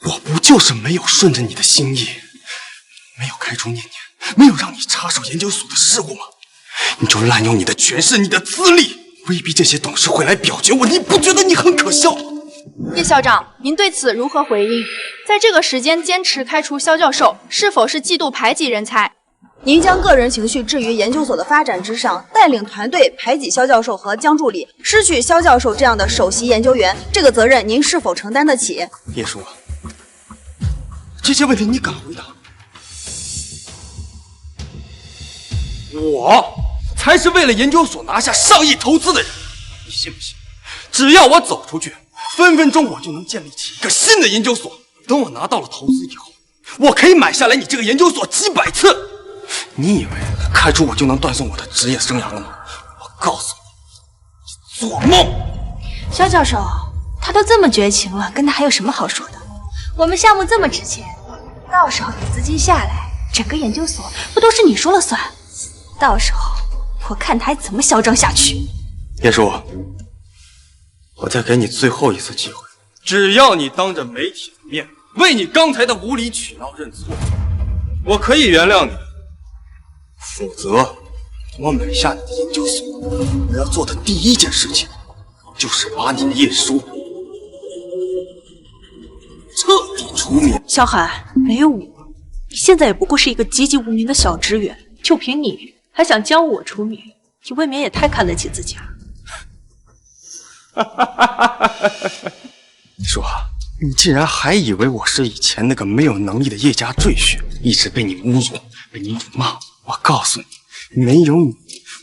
我不就是沒有順着你的心意，沒有開除念念，沒有讓你插手研究所的事務嗎？你就濫用你的權勢、你的資歷，威逼这些董事会来表决我，你不觉得你很可笑？叶校长，您对此如何回应？在这个时间坚持开除肖教授，是否是嫉妒排挤人才？您将个人情绪置于研究所的发展之上，带领团队排挤肖教授和江助理，失去肖教授这样的首席研究员，这个责任您是否承担得起？叶叔，这些问题你敢回答？我才是为了研究所拿下上亿投资的人，你信不信？只要我走出去，分分钟我就能建立起一个新的研究所。等我拿到了投资以后，我可以买下来你这个研究所几百次。你以为开除我就能断送我的职业生涯了吗？我告訴你，做梦！肖教授，他都这麼絕情了，跟他還有什麼好說的？我們項目這麼值錢，到時候有資金下來，整個研究所不都是你說了算？到時候我看他還怎麼囂張下去。葉叔，我再給你最後一次機會，只要你當着媒體的面為你剛才的無理取鬧認錯，我可以原諒你。否則，我買下你的研究所，我要做的第一件事情就是把你葉叔徹底除滅。小海，沒有我，你現在也不過是一個籍籍無名的小職員，就憑你還想將我除滅，你未免也太看得起自己了。說，你竟然還以為我是以前那個沒有能力的葉家贅婿，一直被你侮辱，被你辱罵。我告訴你，沒有你，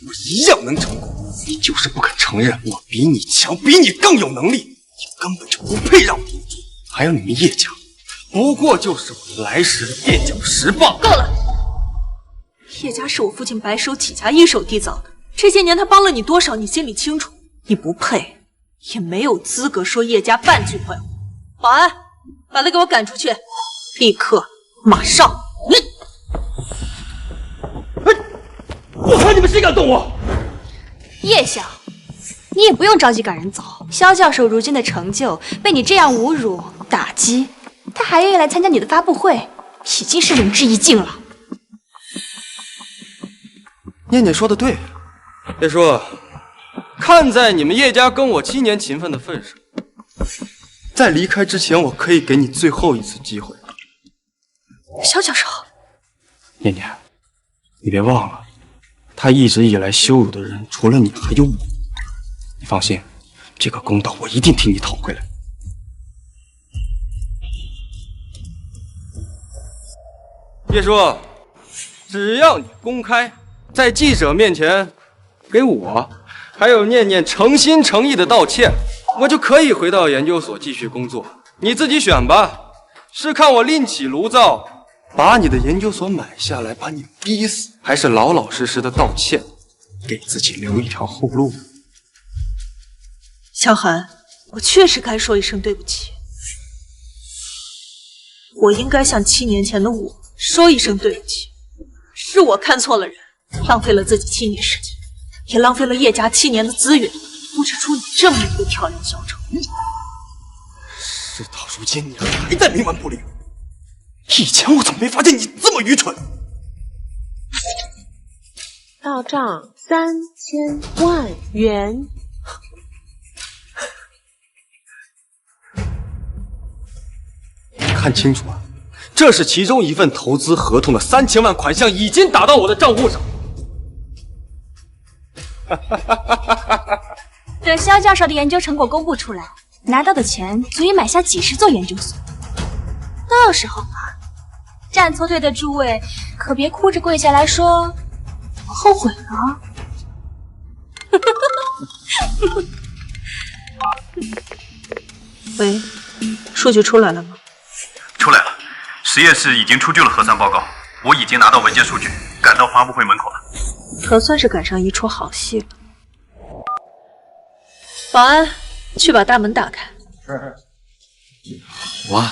我一樣能成功。你就是不肯承認我比你強，比你更有能力，你根本就不配讓我入座。還有你們葉家，不過就是我來時的墊腳石罷。夠了！葉家是我父親白手起家一手締造的，這些年他幫了你多少，你心裡清楚。你不配，也沒有資格說葉家半句壞話。保安，把他給我趕出去，立刻，馬上！我看你們誰敢動我！葉曉，你也不用着急趕人走。肖教授如今的成就被你這樣侮辱打擊，他還願意來參加你的發布會，已經是仁至義盡了。念念說的對，葉叔，看在你們葉家跟我7年情分的份上，在離開之前，我可以給你最後一次機會。肖教授，念念，你別忘了。他一直以來羞辱的人，除了你，還有我。你放心，這個公道我一定替你討回來。葉叔，只要你公開在記者面前給我還有念念誠心誠意的道歉，我就可以回到研究所繼續工作。你自己選吧，是看我另起爐灶，把你的研究所買下來，把你逼死，還是老老實實的道歉，給自己留一條後路？小寒，我確實該說一聲對不起。我應該向7年前的我說一聲對不起，是我看錯了人，浪費了自己7年時間，也浪費了葉家7年的資源，布置出你這麼一個跳梁小丑。事到如今，你還在冥頑不靈。以前我怎麼沒發現你這麼愚蠢？到賬3000萬元。看清楚啊，這是其中一份投資合同的3000萬款項已經打到我的賬戶上。等肖教授的研究成果公布出來，拿到的錢足以買下幾十座研究所。到時候嘛，站錯隊的諸位可別哭着跪下來說我後悔了。喂，數據出來了嗎？出來了，實驗室已經出具了核酸報告，我已經拿到文件數據，趕到發布會門口了。可算是趕上一出好戲了。保安，去把大門打開。保安，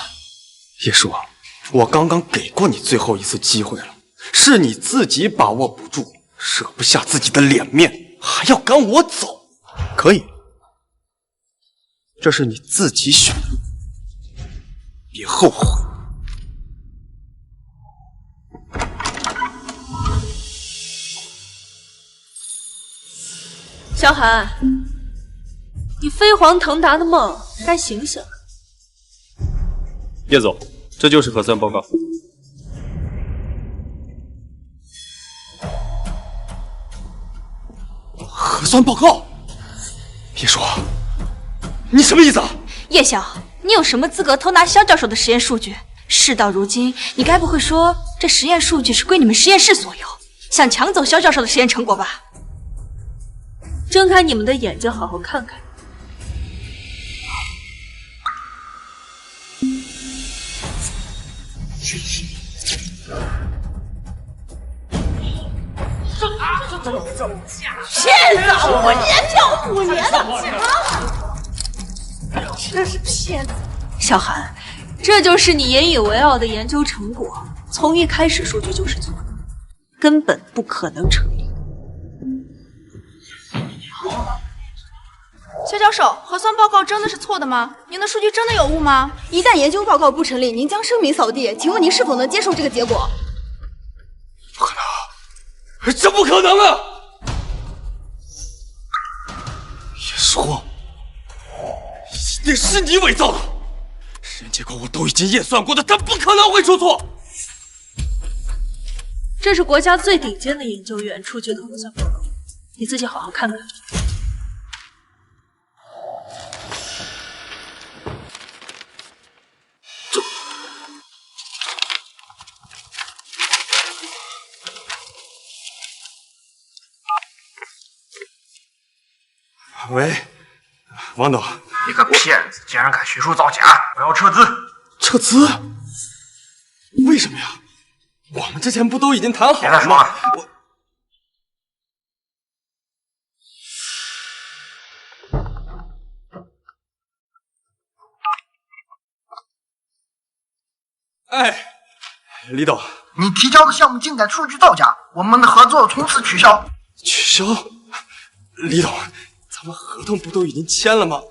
葉叔，我剛剛給過你最後一次機會了，是你自己把握不住，捨不下自己的臉面，還要趕我走。可以，這是你自己選的，別後悔。萧寒，你飞黄腾达的梦该醒醒了。叶总，这就是核酸报告。核酸报告？叶叔，你什么意思啊？叶晓，你有什么资格偷拿萧教授的实验数据？事到如今，你该不会说这实验数据是归你们实验室所有，想抢走萧教授的实验成果吧？睁开你们的眼睛，好好看看。骗子！我研究5年了，真是骗子！萧寒，这就是你引以为傲的研究成果，从一开始数据就是错的，根本不可能成立。肖教授，核酸報告真的是錯的嗎？您的數據真的有誤嗎？一旦研究報告不成立，您將聲名掃地。請問您是否能接受這個結果？不可能，這不可能啊！葉叔，一定是你偽造的，實驗結果我都已經驗算過的，它不可能會出錯。這是國家最頂尖的研究員出具的核酸報告，你自己好好看看。喂，王董，你个騙子，竟然敢學術造假！我要撤資。撤資？為什麼呀？我們之前不都已經談好了嗎？別再說了。哎，李董，你提交的項目進展數據造假，我們的合作從此取消。取消？李董，咱們合同不都已經簽了嗎？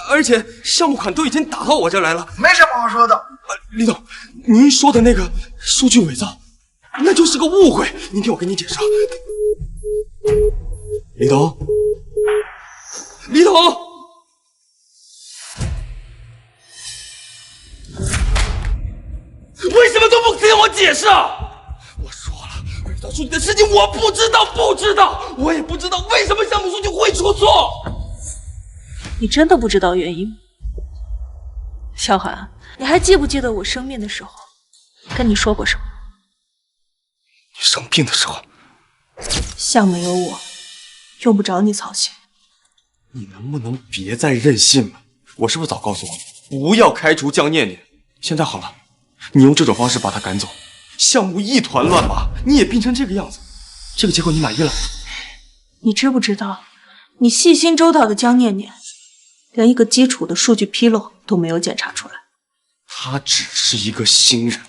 而且項目款都已經打到我這兒來了。沒什麼好說的。李董，您說的那個數據偽造，那就是個誤會。您聽我跟你解釋。李董，李董，為什麼都不跟我解釋啊？我說了，偽造數據的事情我不知道，我也不知道為什麼項目數據會出錯。你真的不知道原因嗎？蕭寒，你還記不記得我生病的時候跟你說過什麼？你生病的時候，項目有我，用不着你操心。你能不能別再任性了？我是不是早告訴我不要開除江念念？現在好了，你用這種方式把他趕走，項目一團亂麻，你也病成這個樣子，這個結果你滿意了？你知不知道，你細心周到的江念念，連一個基礎的數據紕漏都沒有檢查出來。他只是一個新人，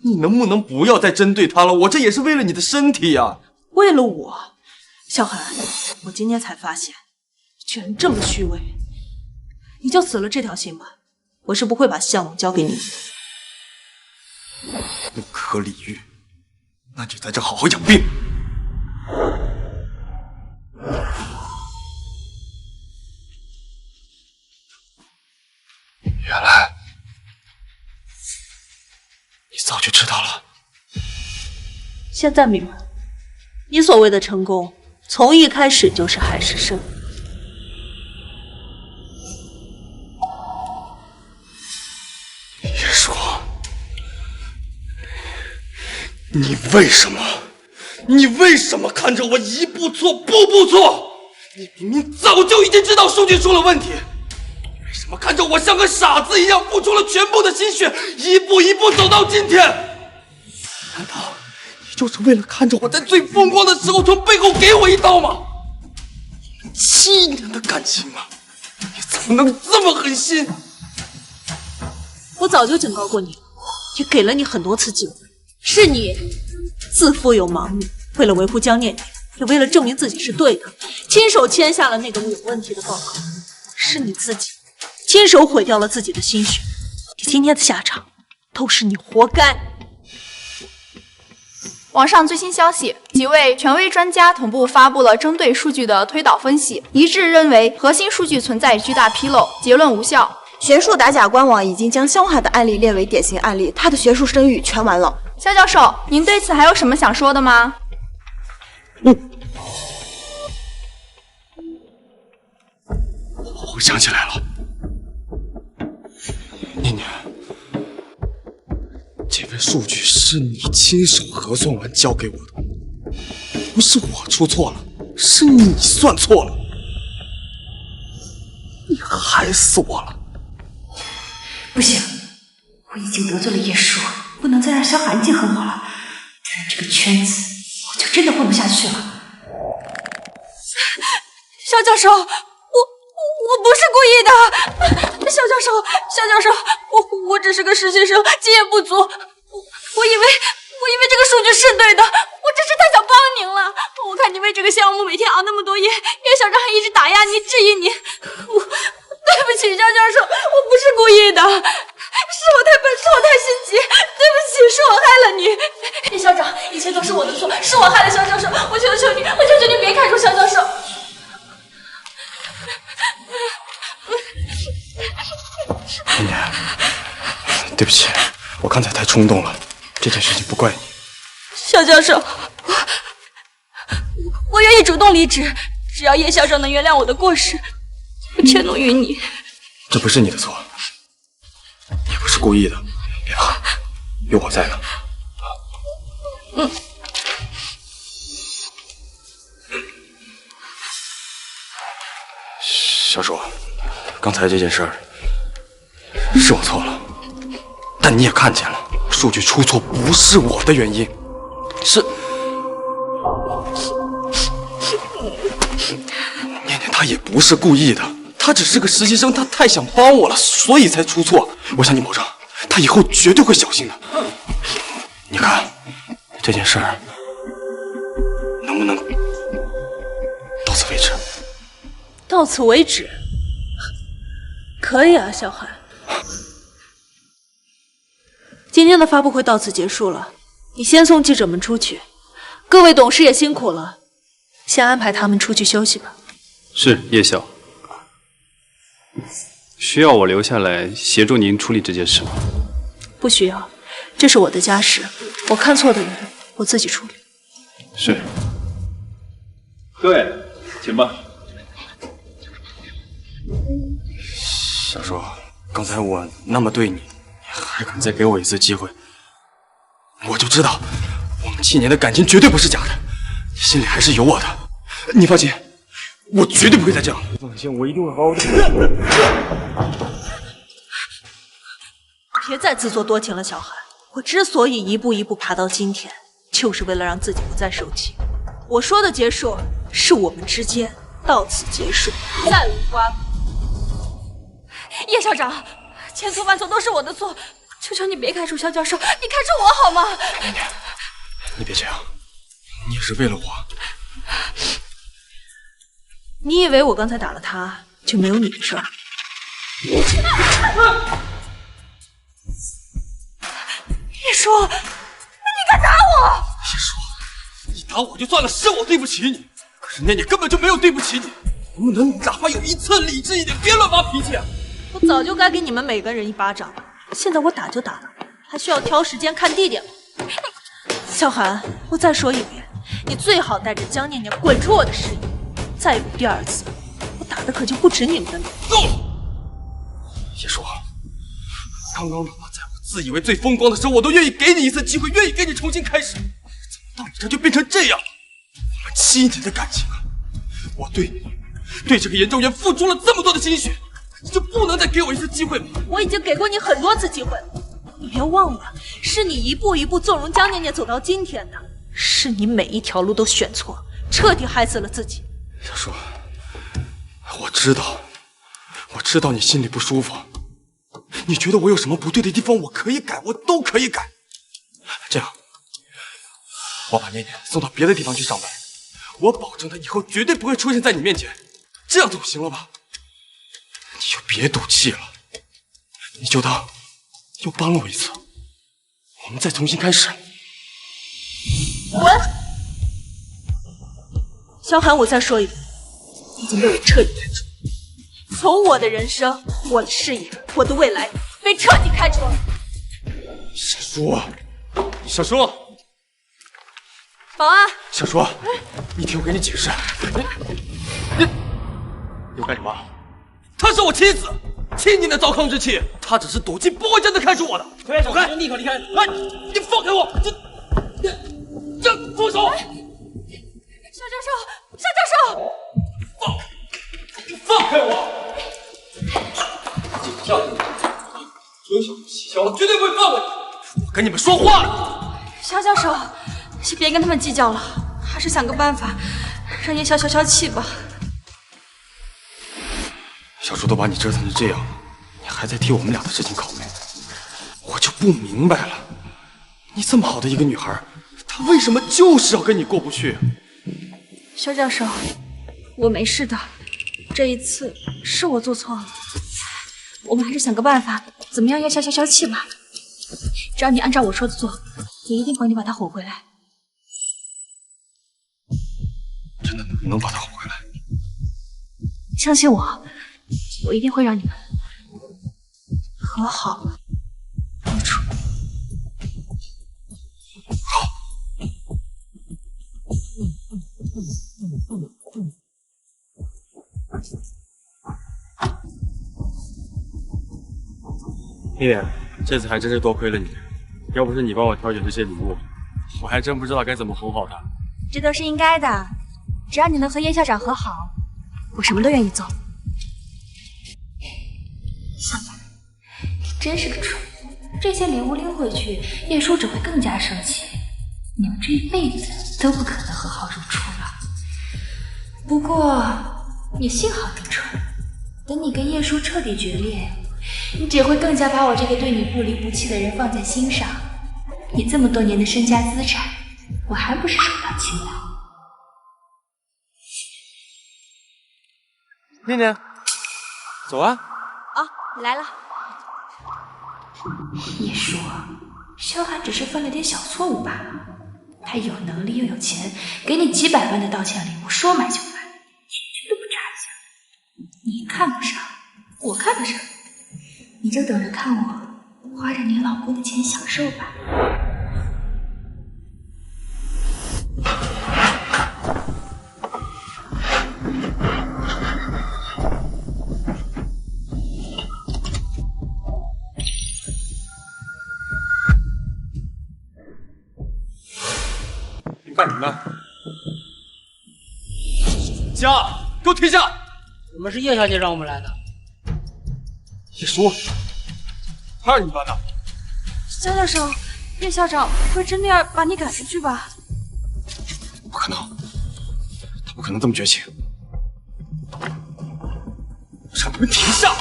你能不能不要再針對他了？我這也是為了你的身體呀。為了我，蕭寒，我今天才發現，居然這麼虛偽。你就死了這條心吧，我是不會把項目交給你的。不可理喻，那就在這好好養病。原來你早就知道了。現在明白了，你所謂的成功，從一開始就是海市蜃樓。葉叔，你為什麼看着我一步錯步步錯？你明明早就已經知道數據出了問題，你為什麼看着我像個傻子一樣付出了全部的心血，一步一步走到今天？難道你就是為了看着我在最風光的時候從背後給我一刀嗎？7年的感情啊，你怎麼能這麼狠心？我早就警告過你，也給了你很多次機會，是你自負又盲目，為了維護江念念，也為了證明自己是對的，親手簽下了那個有問題的報告。是你自己親手毀掉了自己的心血，你今天的下場都是你活該。網上最新消息，几位权威專家同步發布了針對數據的推導分析，一致認為核心數據存在巨大紕漏，結論無效。學術打假官網已經將蕭寒的案例列為典型案例，他的學術聲譽全完了。肖教授，您对此还有什麼想說的嗎？我想起來了，念念，这份數據是你親手核算完交給我的，不是我出錯了，是你算錯了，你害死我了。不行，我已經得罪了葉舒，不能再讓蕭寒記恨我了，不然這個圈子我就真的混不下去了。肖教授，我不是故意的，肖教授，我只是個實習生，经驗不足，我以為這個數據是對的，我只是太想幫您了。我看你為這個項目每天熬那麼多夜，岳校長還一直打壓你、質疑你，對不起，肖教授，我不是故意的，是我太笨，是我太心急，对不起，是我害了你。叶校长，一切都是我的錯，是我害了肖教授，我求求你別開除肖教授。念念，對不起，我剛才太衝動了，這件事情不怪你。肖教授，我願意主動離職，只要葉校長能原諒我的過失，我全能於你。這不是你的錯，也不是故意的，別怕，有我在呢。小叔，剛才這件事兒是我錯了，但你也看見了，數據出錯不是我的原因，是念念她也不是故意的，她只是個實習生，她太想幫我了，所以才出錯。我向你保證，她以後絕對會小心的。你看這件事兒能不能到此為止？到此為止，可以啊，小寒。今天的發布會到此結束了，你先送記者們出去，各位董事也辛苦了，先安排他們出去休息吧。是，葉校。需要我留下來協助您處理這件事嗎？不需要，這是我的家事，我看錯的人我自己處理。是。各位，請吧。小叔，刚才我那麼對你，你還肯再給我一次機會，我就知道我們7年的感情絕對不是假的，你心裡還是有我的。你放心，我絕對不會再這樣。你放心，我一定會好好的。別再自作多情了，小寒。我之所以一步一步爬到今天，就是為了讓自己不再受氣。我說的結束，是我們之間到此結束，再無瓜葛。葉校長，千錯萬錯都是我的錯，求求你別開除肖教授，你開除我好嗎？念念，你別這樣，你也是為了我。你以為我剛才打了他，就沒有你的事兒？葉舒，你敢打我？葉舒，你打我就算了，是我對不起你，可是念念根本就沒有對不起你，能不能哪怕有一寸理智一點，別亂發脾氣啊！我早就該給你們每個人一巴掌了，現在我打就打了，還需要挑時間看地點嗎？小寒，我再說一遍，你最好帶着江念念滾出我的視野，再有第二次，我打的可就不止你们的命。够了！叶舒，刚刚哪怕在我自以為最風光的時候，我都願意給你一次機會，願意跟你重新開始，怎麼到你這就變成這樣了？我們7年的感情啊，我對你，對這個研究員付出了這麼多的心血，你就不能再給我一次機會嗎？我已經給過你很多次機會了，你別忘了，是你一步一步縱容江念念走到今天的，是你每一條路都選錯，徹底害死了自己。小舒，我知道你心裡不舒服，你覺得我有什麼不對的地方，我可以改，我都可以改。這樣，我把念念送到別的地方去上班，我保證她以後絕對不會出現在你面前，這樣總行了吧？你就別賭氣了，你就當又幫了我一次，我們再重新開始。滾！萧寒，我再说一遍，你已经被我彻底开除，从我的人生、我的事业、我的未来被彻底开除了。小叔，小叔，保安，小叔，你听我给你解释，你干什么？她是我妻子，7年的糟糠之妻，她只是赌气，不会真的开除我的。走开，立刻离开！哎，你放开我！这住手！肖教授，肖教授，放開我！这下有小蹊蹺，我絕對不會放過你！我跟你們說話！肖教授，先別跟他們計較了，還是想個辦法讓葉瀟消消氣吧。小叔都把你折騰成這樣，你還在替我們倆的事情考慮，我就不明白了。你這麼好的一個女孩，她為什麼就是要跟你過不去？肖教授，我沒事的，這一次是我做錯了，我們還是想個辦法，怎麼樣讓瀟消消氣吧。只要你按照我說的做，我一定幫你把她哄回來。真的能把她哄回來？相信我，我一定會讓你們和好如初。好。丽丽，這次還真是多虧了你，要不是你幫我挑選這些禮物，我還真不知道該怎麼哄好她。這都是應該的，只要你能和葉校長和好，我什麼都願意做。小白，你真是個蠢貨，這些禮物拎回去，葉叔只會更加生氣，你們這一輩子都不可能和好如初了。不過你幸好你蠢，等你跟葉叔徹底決裂，你只會更加把我這個對你不離不棄的人放在心上。你這麼多年的身家資產，我還不是首當其衝？念念，走啊！你來了。葉叔，蕭寒只是犯了點小錯誤罷了，他有能力又有錢，給你幾百萬的道歉禮物，說買就買，一句都不差一下。你看不上，我看得上，你就等着看我花着你老公的錢享受吧。幹什麼呢？下，給我停下！我們是葉小姐讓我們來的。葉叔，他是你辦的？肖教授，葉校長不會真的要把你趕出去吧？不可能，他不可能這麼絕情。讓你們停下！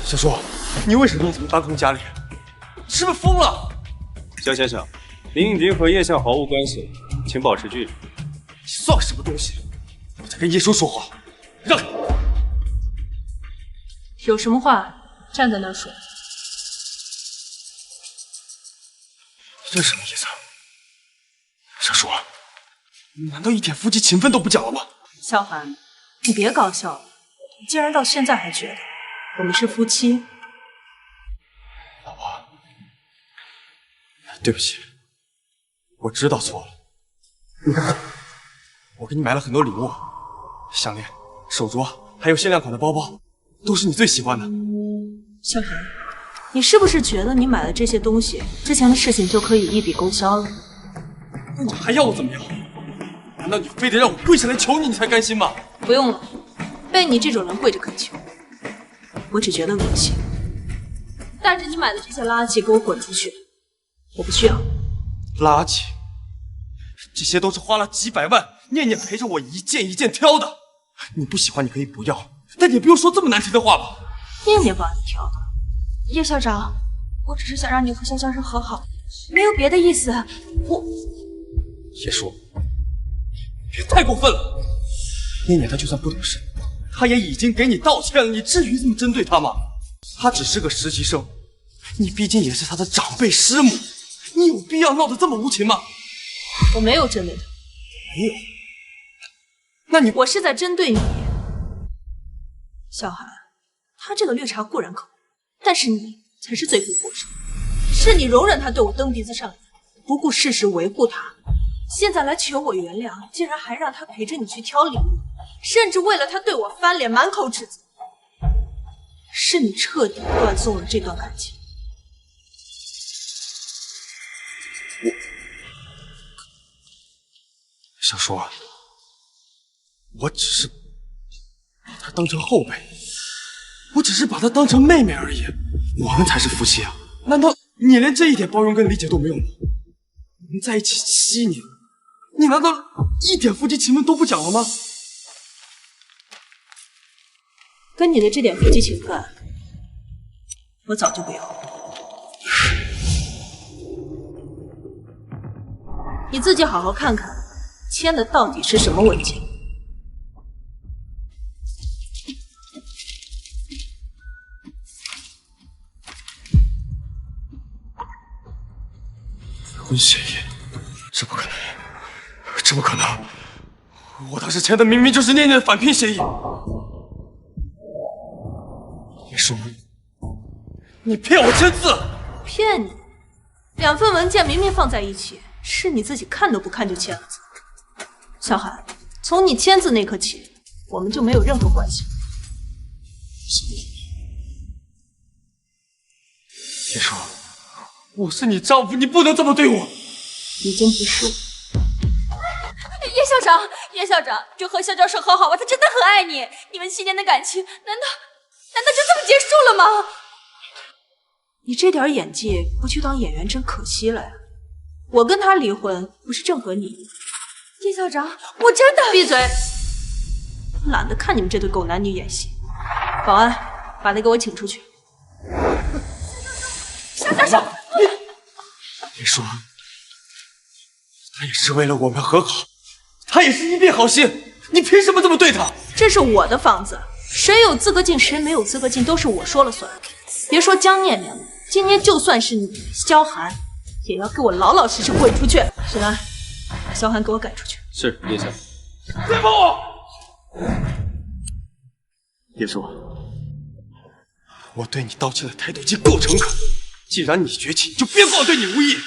小叔，你為什麼怎麼搬空家裡？是不是瘋了？肖先生，您已經和葉校毫無關係，請保持距離。你算個什麼東西？我在跟葉叔說話，讓開！有什麼話站在那說。這是什麼意思？小叔，你難道一點夫妻情分都不講了嗎？蕭寒，你別搞笑了，你竟然到現在還覺得我們是夫妻。老婆，對不起，我知道錯了。你看，我給你買了很多禮物，項鏈、手鐲，還有限量款的包包，都是你最喜歡的。蕭寒，你是不是覺得你買了這些東西，之前的事情就可以一筆勾銷了？那你還要我怎麼樣？難道你非得讓我跪下來求你，你才甘心嗎？不用了，被你這種人跪着懇求，我只覺得惡心。帶着你買的這些垃圾給我滾出去！我不需要。垃圾？這些都是花了幾百萬，念念陪着我一件一件挑的。你不喜歡你可以不要，但你也不用說這麼難聽的話吧。念念幫你挑的。葉校長，我只是想讓你和蕭教授和好，沒有別的意思。葉叔，別太過分了。念念她就算不懂事，她也已經給你道歉了，你至於這麼針對她嗎？她只是個實習生，你畢竟也是她的長輩師母，你有必要闹得这么无情吗？我没有针对他。没有？那你……我是在针对你，小韩。他这个绿茶固然可恶，但是你才是罪魁祸首。是你容忍他对我蹬鼻子上脸，不顾事实维護他，现在来求我原諒，竟然还讓他陪着你去挑禮物，甚至為了他對我翻臉，滿口指責。是你徹底斷送了這段感情。小叔，我只是把她当成后輩，我只是把她當成妹妹而已。我們才是夫妻啊！難道你連這一點包容跟理解都沒有嗎？我們在一起7年，你難道一點夫妻情分都不講了嗎？跟你的這點夫妻情分，我早就不要了。你自己好好看看，簽的到底是什麼文件？婚協議，這不可能，這不可能！我當時簽的明明就是念念的返聘協議。你說，你騙我簽字？騙你？2份文件明明放在一起，是你自己看都不看就簽了字。小韓，從你簽字那刻起，我們就沒有任何關係。你說，我是你丈夫，你不能這麼對我。已經不是。葉校長，就和蕭教授和好吧，他真的很愛你。你們7年的感情，難道就這麼結束了嗎？你這點演技不去當演員真可惜了呀！我跟他離婚不是正合你意。葉校長，我真的……閉嘴！懶得看你們這對狗男女演戲。保安，把他給我請出去。蕭教授，你說，他也是為了我們和好，他也是一片好心，你憑什麼這麼對他？這是我的房子，誰有資格進，誰沒有資格進，都是我說了算。別說江念念了，今天就算是你蕭寒，也要給我老老實實滾出去。沈安，把蕭寒給我趕出去。是，葉少。別碰我！葉叔，我對你道歉的態度已經夠誠懇，既然你崛起，就別怪我對你無義。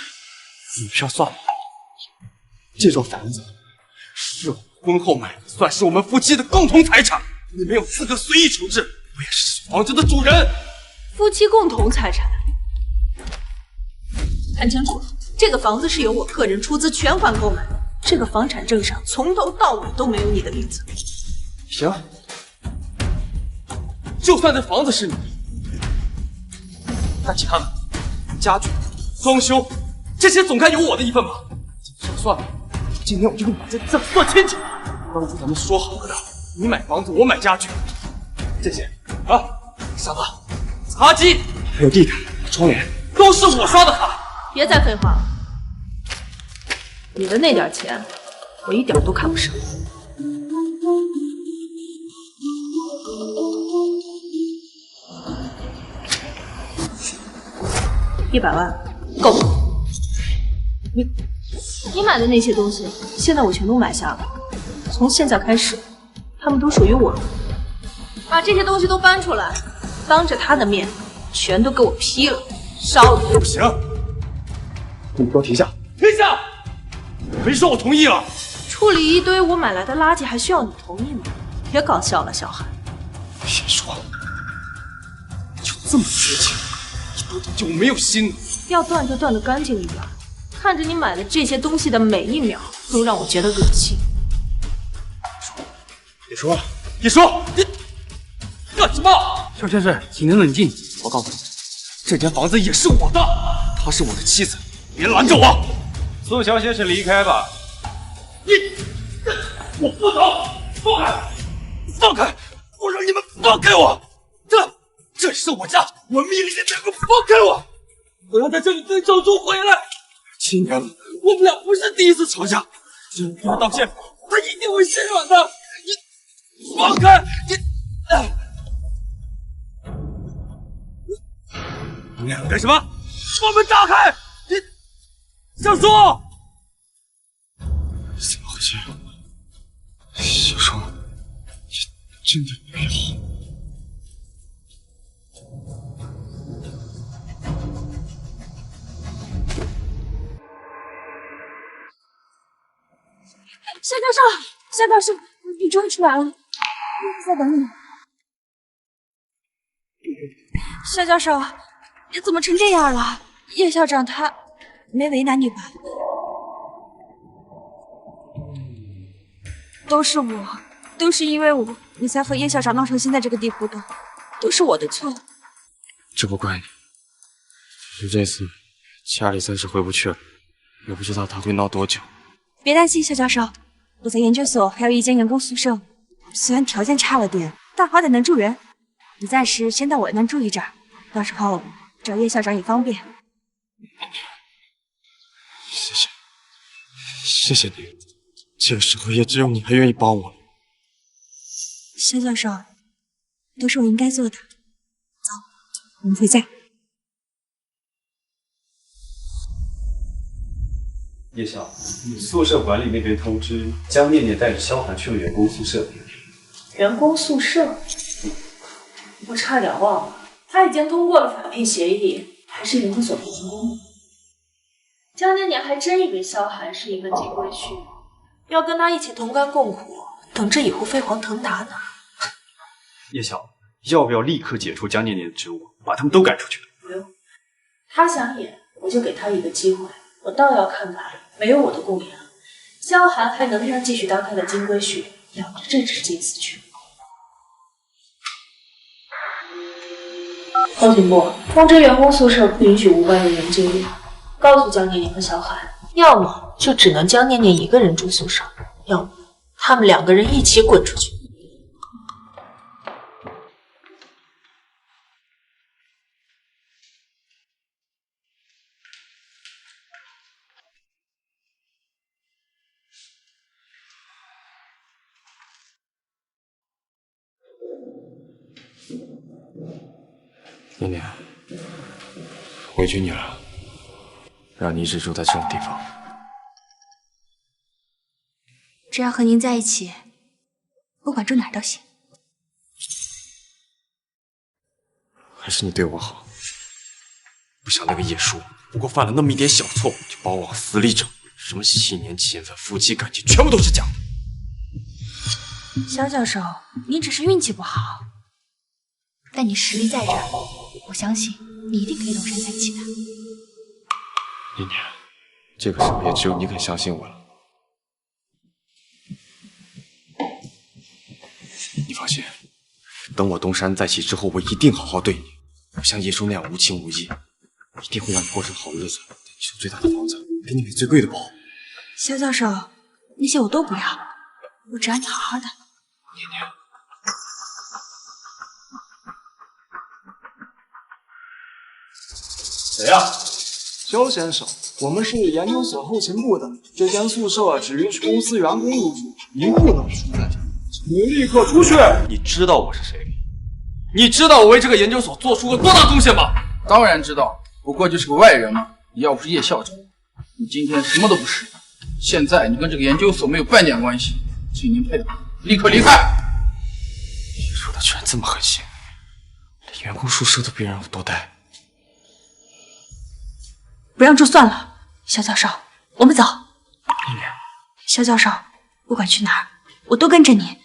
女票算了，這座房子是我婚後買的，算是我們夫妻的共同財產，你沒有資格隨意處置。我也是房子的主人。夫妻共同財產，看清楚了，這個房子是由我個人出資全款購買的，這個房產證上從頭到尾都沒有你的名字。行，就算這房子是你的，那其他的家具、裝修這些總該有我的一份吧？算了，今天我就跟你把這算清楚。當初咱們說好了的，你買房子，我買家具，這些啊，沙發、茶几，還有地毯、窗簾，都是我刷的卡。別再廢話了，你的那點錢，我一點都看不上。100萬，夠了。你買的那些東西，現在我全都買下了。從現在開始，他們都屬於我了。把這些東西都搬出來，當着他的面，全都給我劈了，燒了。不行，你給我停下！停下！沒說我同意了。處理一堆我買來的垃圾，還需要你同意嗎？別搞笑了，小韓。別說了，就這麼絕情，一多點就沒有心了。要斷就斷得乾淨一點。看着你買的這些東西的每一秒，都讓我覺得惡心。別說，別說，你幹什麼？蕭先生，請您冷靜。我告訴你，這間房子也是我的，她是我的妻子，別攔着我。蘇蕭先生離開吧。我不走！放開！放開！我讓你們放開我！這是我家，我命令你們放開我！我要在這裡跟小豬回來。7年了，我們倆不是第一次吵架，只要跟他道歉，他一定會心軟的。你放開！你們倆幹什麼？把門打開！小苏，怎么回事？小双，真的没好。夏教授，夏教授，你终于出来了，我在等你。夏教授，你怎么成这样了？叶校长他没为难你吧？都是我，都是因为我，你才和叶校长闹成现在这个地步的，都是我的错。这不怪你，只是这次家里暂时回不去了，也不知道他会闹多久。别担心，夏教授，我在研究所还有一间员工宿舍，虽然条件差了点，但好歹能住人。你暂时先到我那住一阵儿，到时候找叶校长也方便。谢谢，谢谢你。这个时候也只有你还愿意帮我了。夏教授，都是我应该做的。走，我们回家。叶晓，宿舍管理那边通知，江念念带着萧寒去了员工宿舍。员工宿舍，我差点忘了，他已经通过了返聘协议，还是研究所培训工。江念念还真以为萧寒是一个金龟婿，要跟他一起同甘共苦，等着以后飞黄腾达呢。叶晓，要不要立刻解除江念念的职务，把他们都赶出去？不用，他想演，我就给他一个机会。我倒要看看，没有我的供养，萧寒还能不能继续当他的金龟婿，养着这只金丝雀。后勤部通知员工宿舍不允许无关人员进入，告诉江念念和萧寒，要么就只能江念念一个人住宿舍，要么他们两个人一起滚出去。念念，委屈你了，让你一直住在这种地方。只要和您在一起，不管住哪儿都行。还是你对我好，不像那个叶叔，不过犯了那么一点小错，就把我往死里整，什么7年7分夫妻感情，全部都是假的。萧教授，你只是运气不好，但你实力在这儿，我相信你一定可以东山再起的。念念，这个时候也只有你肯相信我了。你放心，等我东山再起之后，我一定好好对你，不像叶叔那样无情无义，一定会让你过上好日子，带你上最大的房子，给你买最贵的包。萧教授，那些我都不要，我只要你好好的。念念。谁呀？萧先生，我们是研究所后勤部的，这间宿舍只允许公司员工入住，您不能住在这，请您立刻出去。你知道我是谁？你知道我为这个研究所做出过多大贡献吗？当然知道，不过就是个外人嘛。你要不是叶校长，你今天什么都不是。现在你跟这个研究所没有半点关系，请您配合，立刻离开。你说的居然这么狠心，连员工宿舍都别让我多待。不让住算了，萧教授，我们走。念念，萧教授，不管去哪儿，我都跟着你。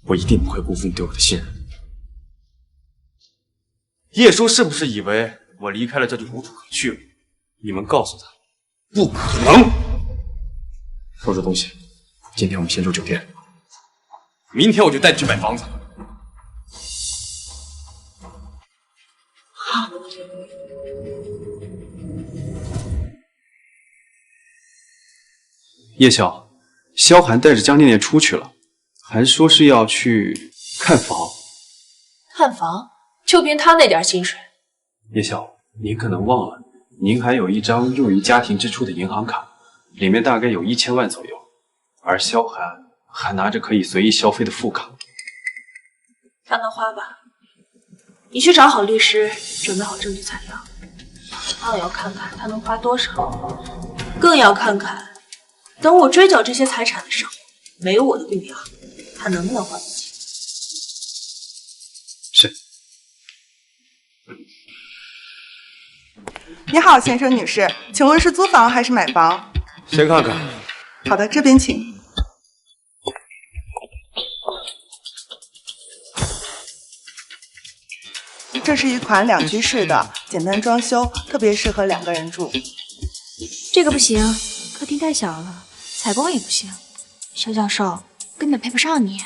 我一定不会辜负你对我的信任。叶叔是不是以为我離開了這就無處可去了？你們告訴他，不可能。收拾東西，今天我們先住酒店，明天我就帶你去買房子。好。叶晓，萧寒带着江念念出去了，还說是要去看房。看房？就憑他那點薪水？葉曉，您可能忘了，您還有一張用於家庭支出的銀行卡，裡面大概有1000萬左右，而蕭寒還拿着可以隨意消費的副卡。讓他花吧，你去找好律師，準備好證據材料。那要看看他能花多少，更要看看等我追缴这些财产的时候，没有我的供养，他能不能还得起。是。你好，先生女士，请问是租房还是买房？先看看。好的，这边请。这是一款2居室的，简单装修，特别适合2个人住。这个不行，客厅太小了，采光也不行。肖教授根本配不上你。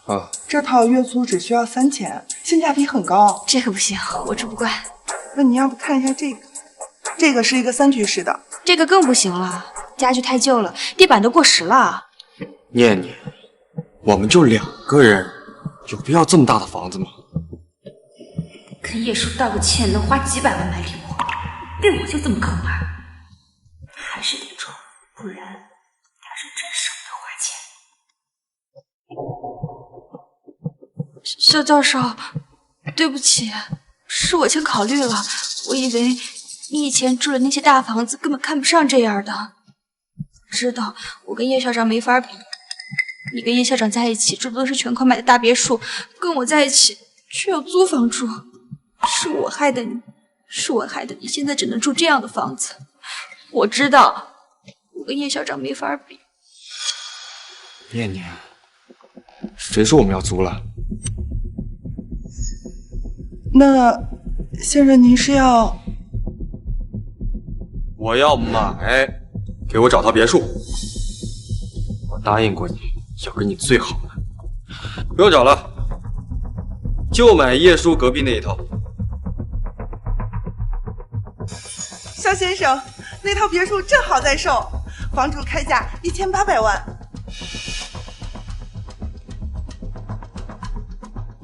啊，这套月租只需要3000，性价比很高。这个不行，我住不惯。那你要不看一下这个？这个是一个3居室的。这个更不行了，家具太旧了，地板都过时了。念念，我们就2个人，有必要这么大的房子吗？跟叶叔道个歉，能花几百万买礼物，对我就这么坑玩，还是得冲，不然他是真舍不得花钱。肖教授，对不起，是我先考虑了，我以为你以前住的那些大房子根本看不上这样的。知道我跟叶校长没法比，你跟叶校长在一起住的都是全款买的大别墅，跟我在一起却要租房住。是我害的你，是我害的你，现在只能住这样的房子。我知道，我跟叶校长没法比。念念，谁说我们要租了？那先生您是要？我要买，给我找套别墅。我答应过你，要给你最好的。不用找了，就买叶叔隔壁那一套。肖先生，那套别墅正好在售，房主开价1800万。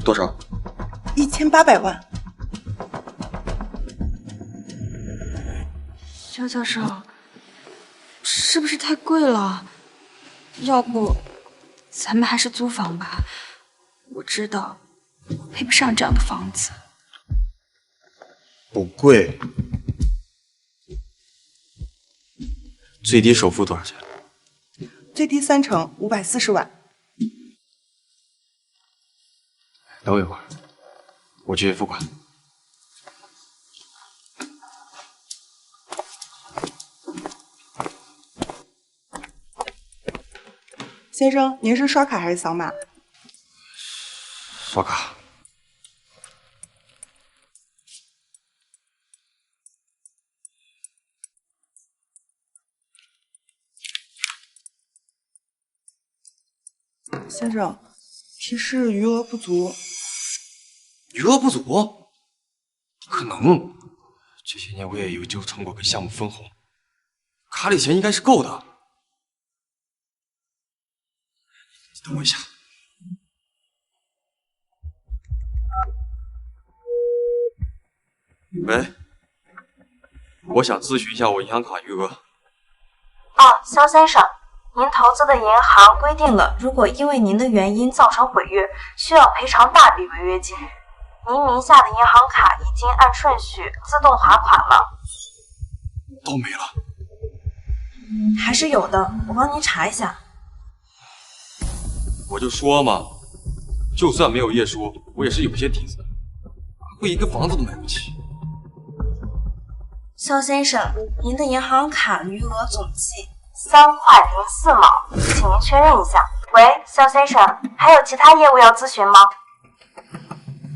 多少？1800万。肖教授，是不是太贵了？要不咱们还是租房吧？我知道我配不上这样的房子。不贵。最低首付多少钱？最低3成，540万。等我一会儿，我去付款。先生，您是刷卡还是扫码？刷卡。先生，提示余额不足。余额不足？不可能！这些年我也有研究成果跟项目分红，卡里钱应该是够的。你等我一下。喂，我想咨询一下我银行卡余额。肖先生。您投资的银行规定了，如果因为您的原因造成毁约，需要赔偿大笔违约金。您名下的银行卡已经按顺序自动划款了。都没了？还是有的，我帮您查一下。我就说嘛，就算没有叶叔，我也是有些底子的，会一个房子都买不起。肖先生，您的银行卡余额总计3.04毛，请您确認一下。喂，肖先生，還有其他業務要諮詢嗎？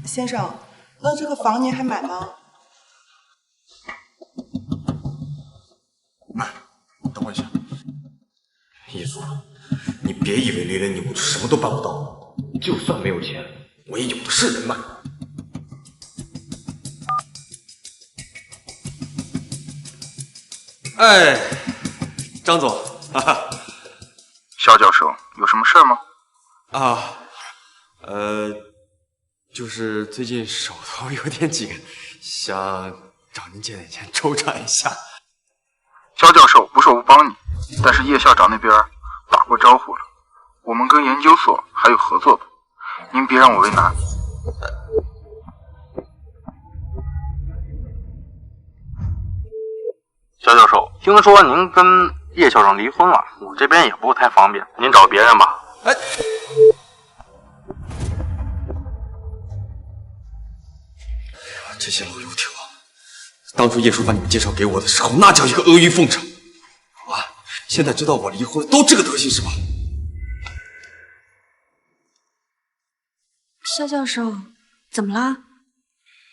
先生，那這個房您還買嗎？買，等我一下。葉叔，你別以為雷雷你我什麼都辦不到，就算沒有錢，我也有的是人脈。哎，張總，哈哈。肖教授，有什麼事嗎？就是最近手頭有點緊，想找您借點錢周轉一下。肖教授，不是我不幫你，但是葉校長那邊打過招呼了，我們跟研究所還有合作的，您別讓我為難。肖教授，聽說您跟叶校长離婚了，我這邊也不太方便，您找別人吧。哎，这些老油条，当初叶叔把你们介绍给我的时候，那叫一个阿谀奉承。好啊，现在知道我离婚了，都这个德行是吧？肖教授，怎么了？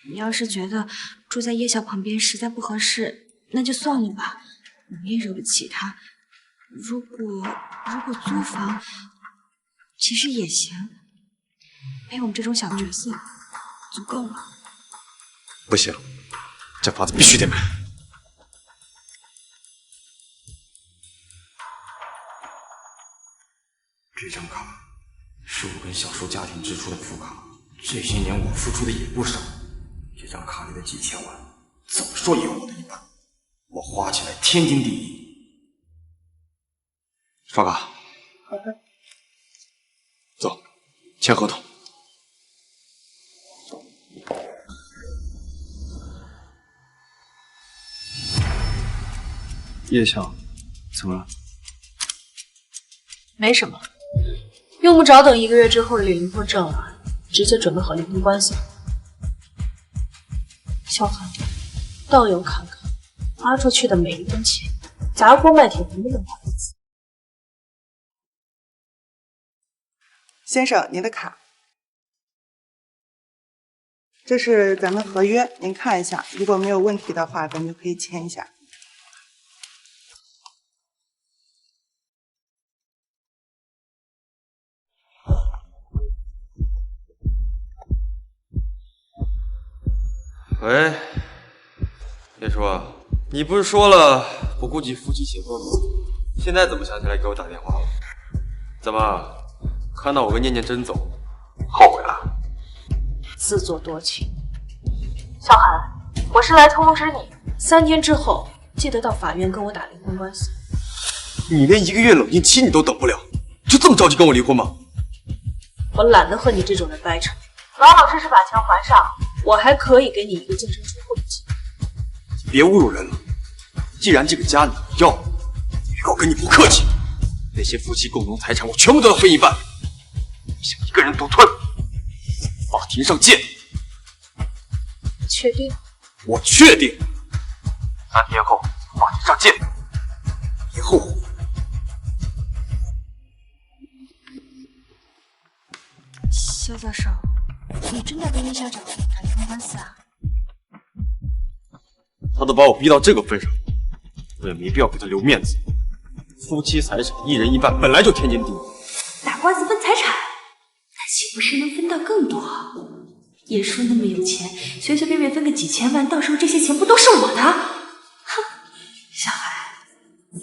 你要是觉得住在叶校旁邊實在不合適，那就算了吧，我也惹不起他。如果租房，其實也行，陪我們這種小角色足夠了。不行，這房子必須得買。這張卡是我跟小叔家庭支出的副卡，這些年我付出的也不少。這張卡裡的幾千萬，怎麼說也有我的一半，我花起來天經地義。刷卡。好的。走，簽合同。叶校，怎么了？没什么，用不着等1個月之後領離婚證了，直接準備好離婚關係。小韓，倒有看看，花出去的每一分錢，砸鍋賣鐵不那麼好意思。先生，您的卡，这是咱们合约，您看一下，如果沒有問題的話，咱們就可以簽一下。喂，叶叔，你不是說了不顧及夫妻情分嗎？現在怎麼想起來給我打電話了？怎麼看到我跟念念真走，後悔了？自作多情。小韓，我是來通知你，3天之後記得到法院跟我打離婚官司。你連1個月冷靜期你都等不了，就這麼着急跟我離婚嗎？我懶得和你這種人掰扯，老老實實把錢還上。我還可以給你一個淨身出戶的機會。別侮辱人了，既然這個家你要，以後跟你不客氣。那些夫妻共同財產我全部都要分一半，不想一個人獨吞。法庭上見。確定？我確定。3天後法庭上見，別後悔。肖教授，你真的跟葉校長打離婚官司啊？他都把我逼到這個份上，我也沒必要給他留面子。夫妻財產1人1半，本來就天經地義。打官司分財產，那豈不是能分到更多？葉叔那麼有錢，隨隨便便分個幾千萬，到時候這些錢不都是我的？哼，小孩，我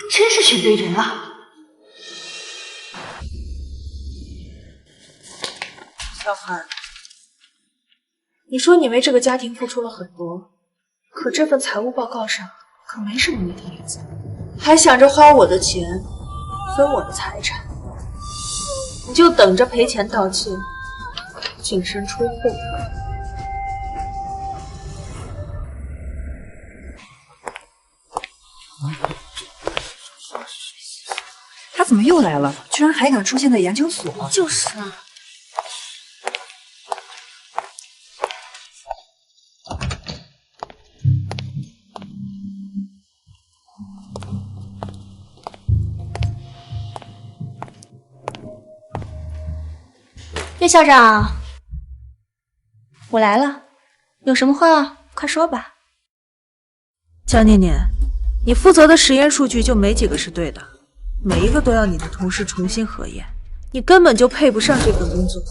真是選對人了。小韓，你說你為這個家庭付出了很多，可這份財務報告上可沒什麼你的影子，還想着花我的錢分我的財產，你就等着賠錢道歉，淨身出戶。他怎麼又來了？居然還敢出現在研究所？就是啊。葉校長，我來了，有什麼話快說吧。江念念，你負責的實驗數據就沒幾個是對的，每一個都要你的同事重新核驗，你根本就配不上這份工作，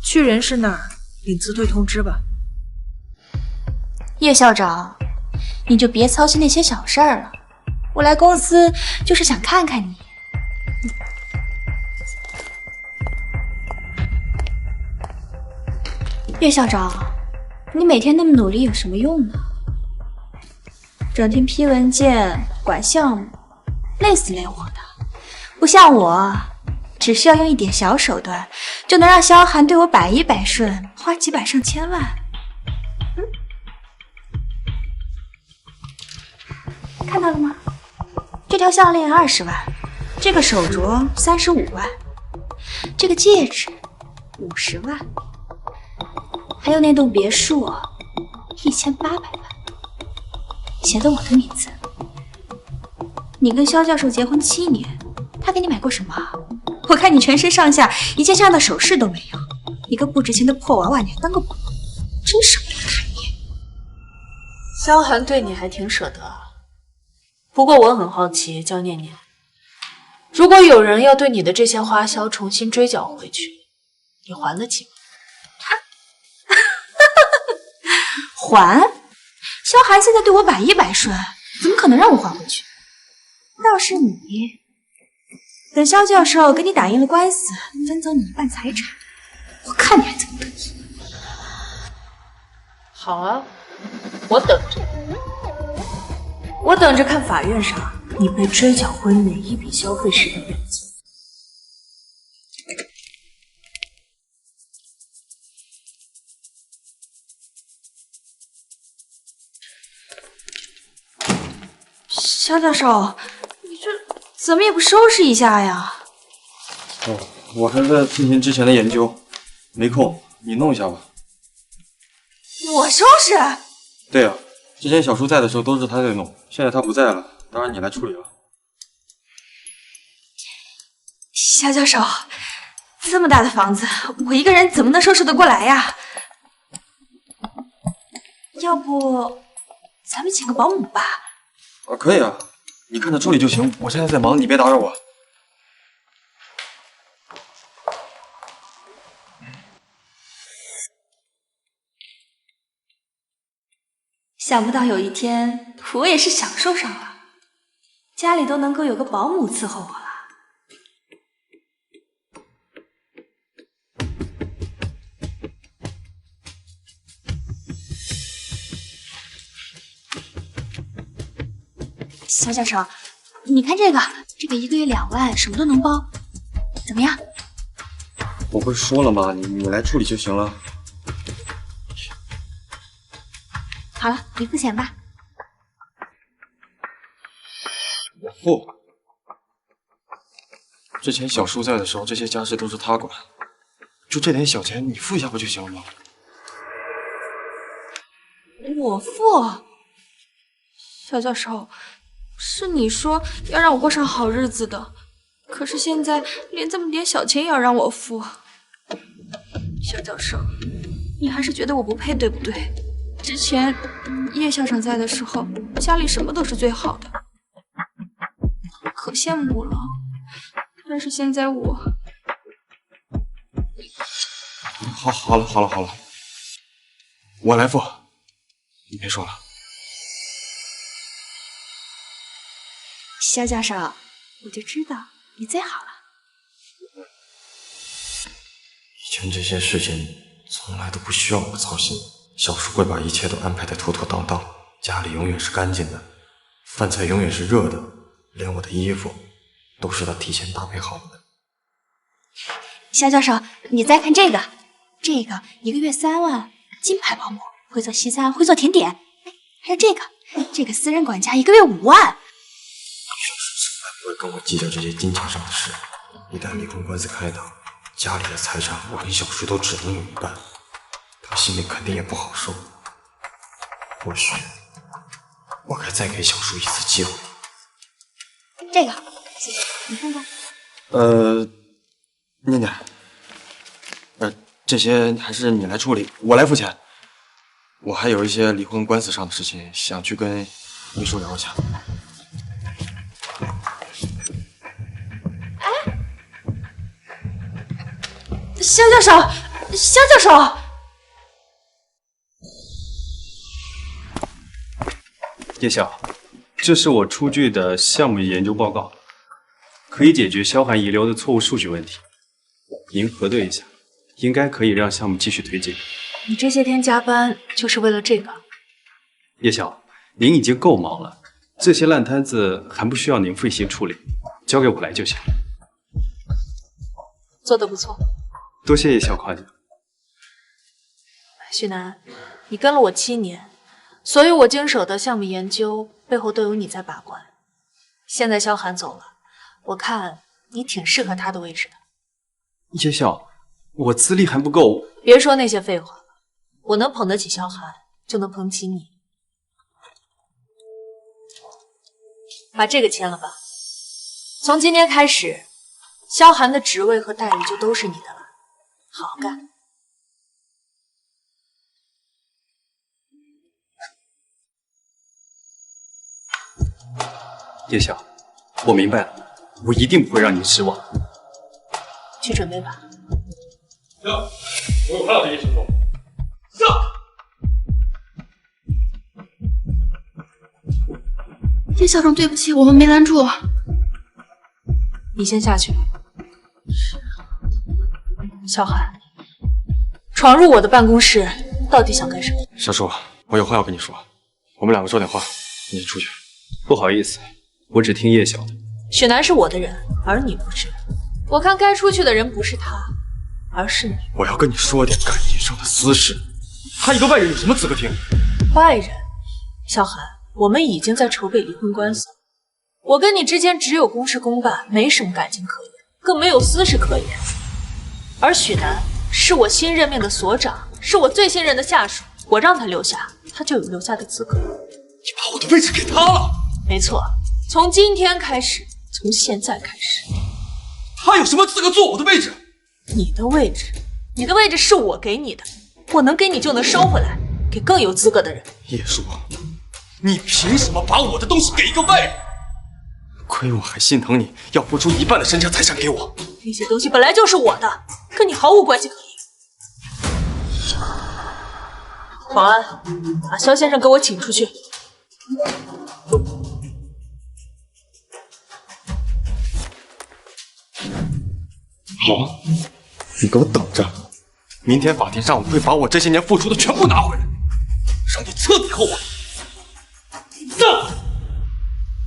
去人事那兒領辭退通知吧。葉校長，你就別操心那些小事兒了，我來公司就是想看看你。葉校長，你每天那麼努力有什麼用呢？整天批文件、管項目，累死累活的。不像我，只需要用一點小手段，就能讓蕭寒對我百依百順，花幾百上千萬。到了吗？这条项链20万，这个手镯35万，这个戒指50万，还有那栋别墅1800万，写的我的名字。你跟肖教授结婚7年，他给你买过什么？我看你全身上下一件这样的首饰都没有，一个不值钱的破娃娃你还当个宝，真舍不得看你。萧寒对你还挺舍得啊，不过我很好奇，焦念念，如果有人要对你的这些花销重新追缴回去，你还得起吗？还？萧寒现在对我百依百顺，怎么可能让我还回去？倒是你，等萧教授跟你打赢了官司，分走你一半财产，我看你还怎么得意。好啊，我等着。我等着看法院上你被追缴回每一筆消費時的表情。萧教授，你这怎么也不收拾一下呀？哦，我还在进行之前的研究，没空，你弄一下吧。我收拾？对啊，之前小叔在的时候都是他在弄，现在他不在了，当然你来处理了。萧教授，这么大的房子，我一个人怎么能收拾得过来呀？要不咱们请个保姆吧？啊，可以啊，你看着处理就行，我现在在忙，你别打扰我。想不到有一天，我也是享受上了，家里都能够有个保姆伺候我了。萧教授，你看这个一个月2万，什么都能包，怎么样？我不是说了吗？你来处理就行了。好了，你付钱吧。我付。之前小叔在的时候，这些家事都是他管，就这点小钱，你付一下不就行了吗？我付？萧教授，是你说要讓我過上好日子的，可是現在連這麼點小錢也要讓我付。蕭教授，你還是覺得我不配，對不對？之前葉校長在的時候，家裡什麼都是最好的，可羨慕了。但是現在我……好了，我來付，你別說了。蕭教授，我就知道你最好了。以前這些事情從來都不需要我操心，小叔會把一切都安排得妥妥當當，家裡永遠是乾淨的，飯菜永遠是熱的，連我的衣服都是他提前搭配好的。蕭教授，你再看這個一個月3萬，金牌保姆，會做西餐，會做甜點。還有這個私人管家，一個月5萬。不會跟我計較這些金錢上的事，一旦離婚官司開打，家裡的財產我跟小叔都只能有一半，他心裡肯定也不好受。或許我該再給小叔一次機會。這個，謝謝，你看看。念念，這些還是你來處理，我來付錢。我還有一些離婚官司上的事情，想去跟秘書聊一下。蕭教授，葉校，這是我出具的項目研究報告，可以解決蕭寒遺留的錯誤數據問題。您核對一下，應該可以讓項目繼續推進。你這些天加班就是為了這個？葉校，您已經夠忙了，這些爛攤子還不需要您費心處理，交給我來就行。做得不錯。多謝葉校誇獎。旭南，你跟了我7年，所以我经手的项目研究背后都有你在把關。现在萧寒走了，我看你挺适合他的位置的。叶笑，我资历还不够。别说那些废话了，我能捧得起萧寒，就能捧起你。把这个签了吧。从今天开始，萧寒的职位和待遇就都是你的了，好好干。叶晓，我明白了，我一定不会让你失望。去准备吧。我有话对叶师傅。叶校长，对不起，我们没拦住。你先下去。萧寒，闯入我的办公室，到底想干什么？小叔，我有话要跟你说，我们两个说点话，你先出去。不好意思，我只听叶晓的。许南是我的人，而你不是。我看该出去的人不是他，而是你。我要跟你说点感情上的私事，他一个外人有什么资格听？外人？萧寒，我们已经在筹备离婚官司，我跟你之间只有公事公办，没什么感情可言，更没有私事可言。而许南是我新任命的所长，是我最信任的下属，我让他留下，他就有留下的资格。你把我的位置给他了？没错，从今天开始，从现在开始，他有什么资格坐我的位置？你的位置，你的位置是我给你的，我能给你就能收回来，给更有资格的人。叶叔，你凭什么把我的东西给一个外人？亏我还心疼你，要付出1半的身家财产给我。那些东西本来就是我的，跟你毫无关系可言。保安，把萧先生给我请出去。好，你给我等着，明天法庭上我会把我这些年付出的全部拿回来，让你彻底后悔。走。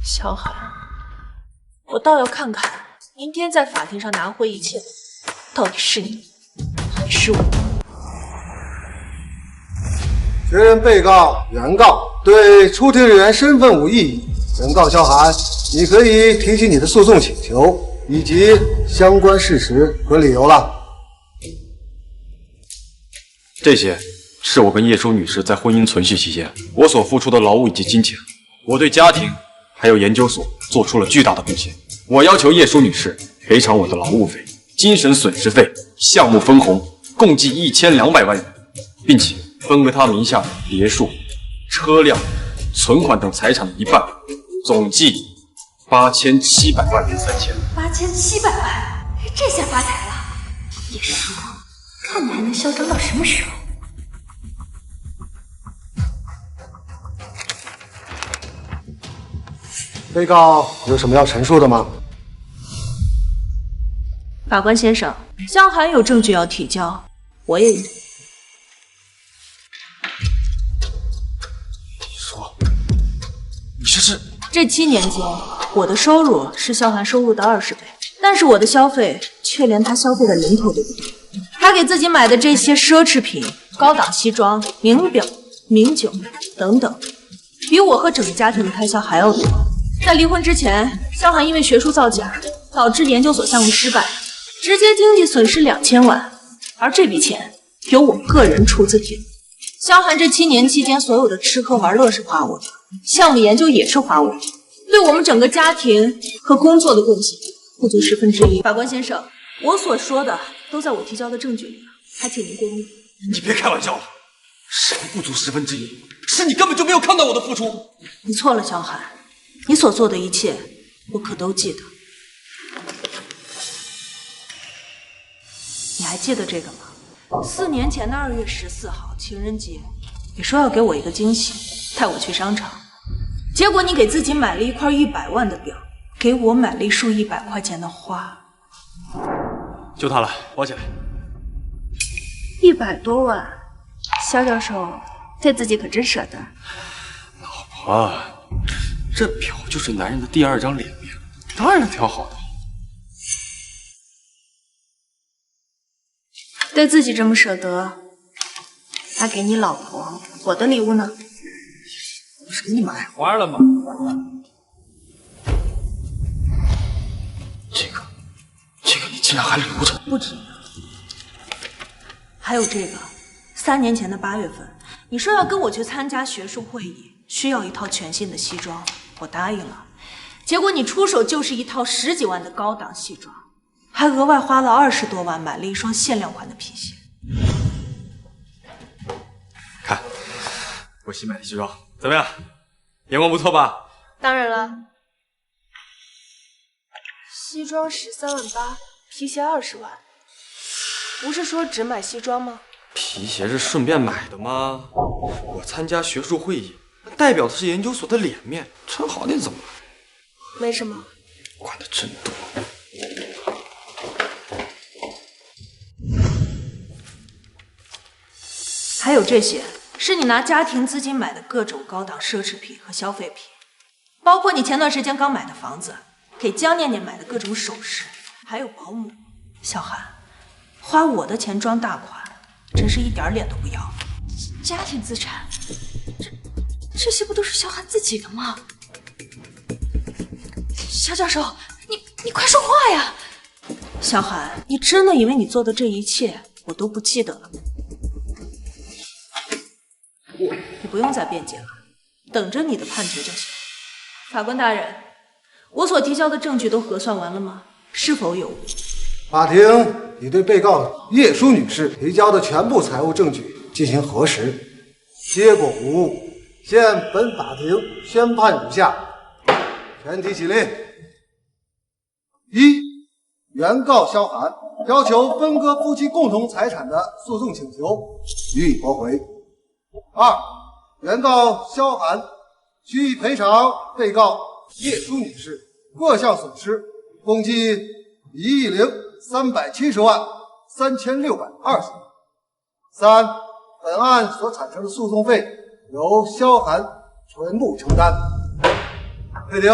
萧寒，我倒要看看明天在法庭上拿回一切的到底是你还是我。确认被告、原告对出庭人员身份无异议。原告萧寒，你可以提起你的诉讼请求以及相关事实和理由了。这些是我跟叶舒女士在婚姻存续期间我所付出的劳务以及金钱，我对家庭还有研究所做出了巨大的贡献。我要求叶舒女士赔偿我的劳务费、精神损失费、项目分红共计1200万元，并且分归她名下的别墅、车辆、存款等财产的1半，总计8700万元3千。8700万，这下发财了！叶舒，看你还能嚣张到什么时候？被告有什么要陈述的吗？法官先生，萧寒有证据要提交，我也有。你这是？这7年间，我的收入是萧寒收入的20倍，但是我的消费却连他消费的零头都不到。他给自己買的这些奢侈品、高档西装、名表、名酒等等，比我和整个家庭的开销还要多。在离婚之前，萧寒因为学术造假，导致研究所项目失败，直接经济损失2000万，而这笔钱由我个人出资填。萧寒这7年期间所有的吃喝玩乐是花我的，项目研究也是花我的，对我们整个家庭和工作的贡献不足1/10。法官先生，我所说的都在我提交的证据里了，还请您过目。你别开玩笑了，什么不足1/10？是你根本就没有看到我的付出。你错了，萧寒，你所做的一切我可都记得。你还记得这个吗？4年前的2月14号情人节，你说要给我一个惊喜，带我去商场，结果你给自己买了一块100万的表，给我买了一束100块钱的花。就他了，包起来。100多万，萧教授对自己可真舍得。老婆，这表就是男人的第2张脸面，当然挑好的。对自己这么舍得，那给你老婆我的礼物呢？不是给你买花了吗？这个你竟然还留着？不止，还有这个，3年前的8月份，你说要跟我去参加学术会议，需要一套全新的西装，我答应了。结果你出手就是一套10几万的高档西装，还額外花了20多萬買了一雙限量款的皮鞋。看，我新买的西装怎麼樣？眼光不錯吧？當然了，西裝13萬8，皮鞋20萬，不是說只買西裝嗎？皮鞋是順便買的嗎？我參加學術會議，代表的是研究所的臉面，穿好點怎麼了？沒什麼。管得真多。還有這些，是你拿家庭資金買的各種高檔奢侈品和消費品，包括你前段時間剛買的房子，給江念念買的各種首飾，還有保姆。小韓，花我的錢裝大款，真是一點臉都不要。家庭資產，這些不都是小韓自己的嗎？肖教授，你快說話呀！小韓，你真的以為你做的這一切我都不記得了嗎？你不用再辯解了，等着你的判決就行。法官大人，我所提交的證據都核算完了嗎？是否有誤？法庭已對被告葉舒女士提交的全部財務證據進行核實，結果無誤。現本法庭宣判如下：全體起立。一、原告蕭涵要求分割夫妻共同財產的訴訟請求予以駁回。二、原告蕭涵需以賠償被告葉舒女士各項損失共計1億370萬3620。三、本案所產生的訴訟費由蕭涵全部承擔。退庭。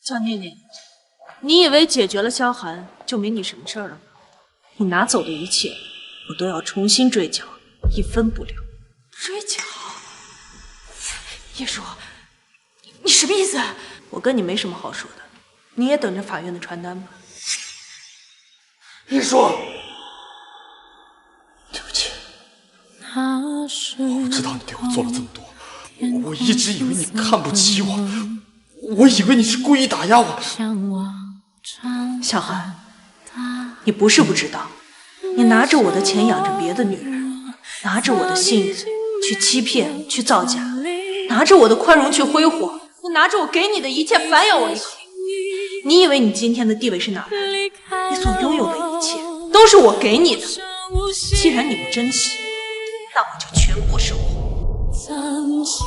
江念念，你以為解決了蕭涵就沒你什麼事了嗎？你拿走的一切，我都要重新追繳，一分不留。追繳？葉舒，你什麼意思？我跟你沒什麼好說的，你也等着法院的傳單吧。葉舒，對不起，我知道你對我做了這麼多，我一直以為你看不起我，我以為你是故意打壓我。小韓，你不是不知道，你拿着我的錢養着別的女人，拿着我的信任去欺騙、去造假，拿着我的寬容去揮霍，你拿着我給你的一切反咬我一口。你以為你今天的地位是哪來的？你所擁有的一切都是我給你的。既然你不珍惜，那我就全部收穫。曾經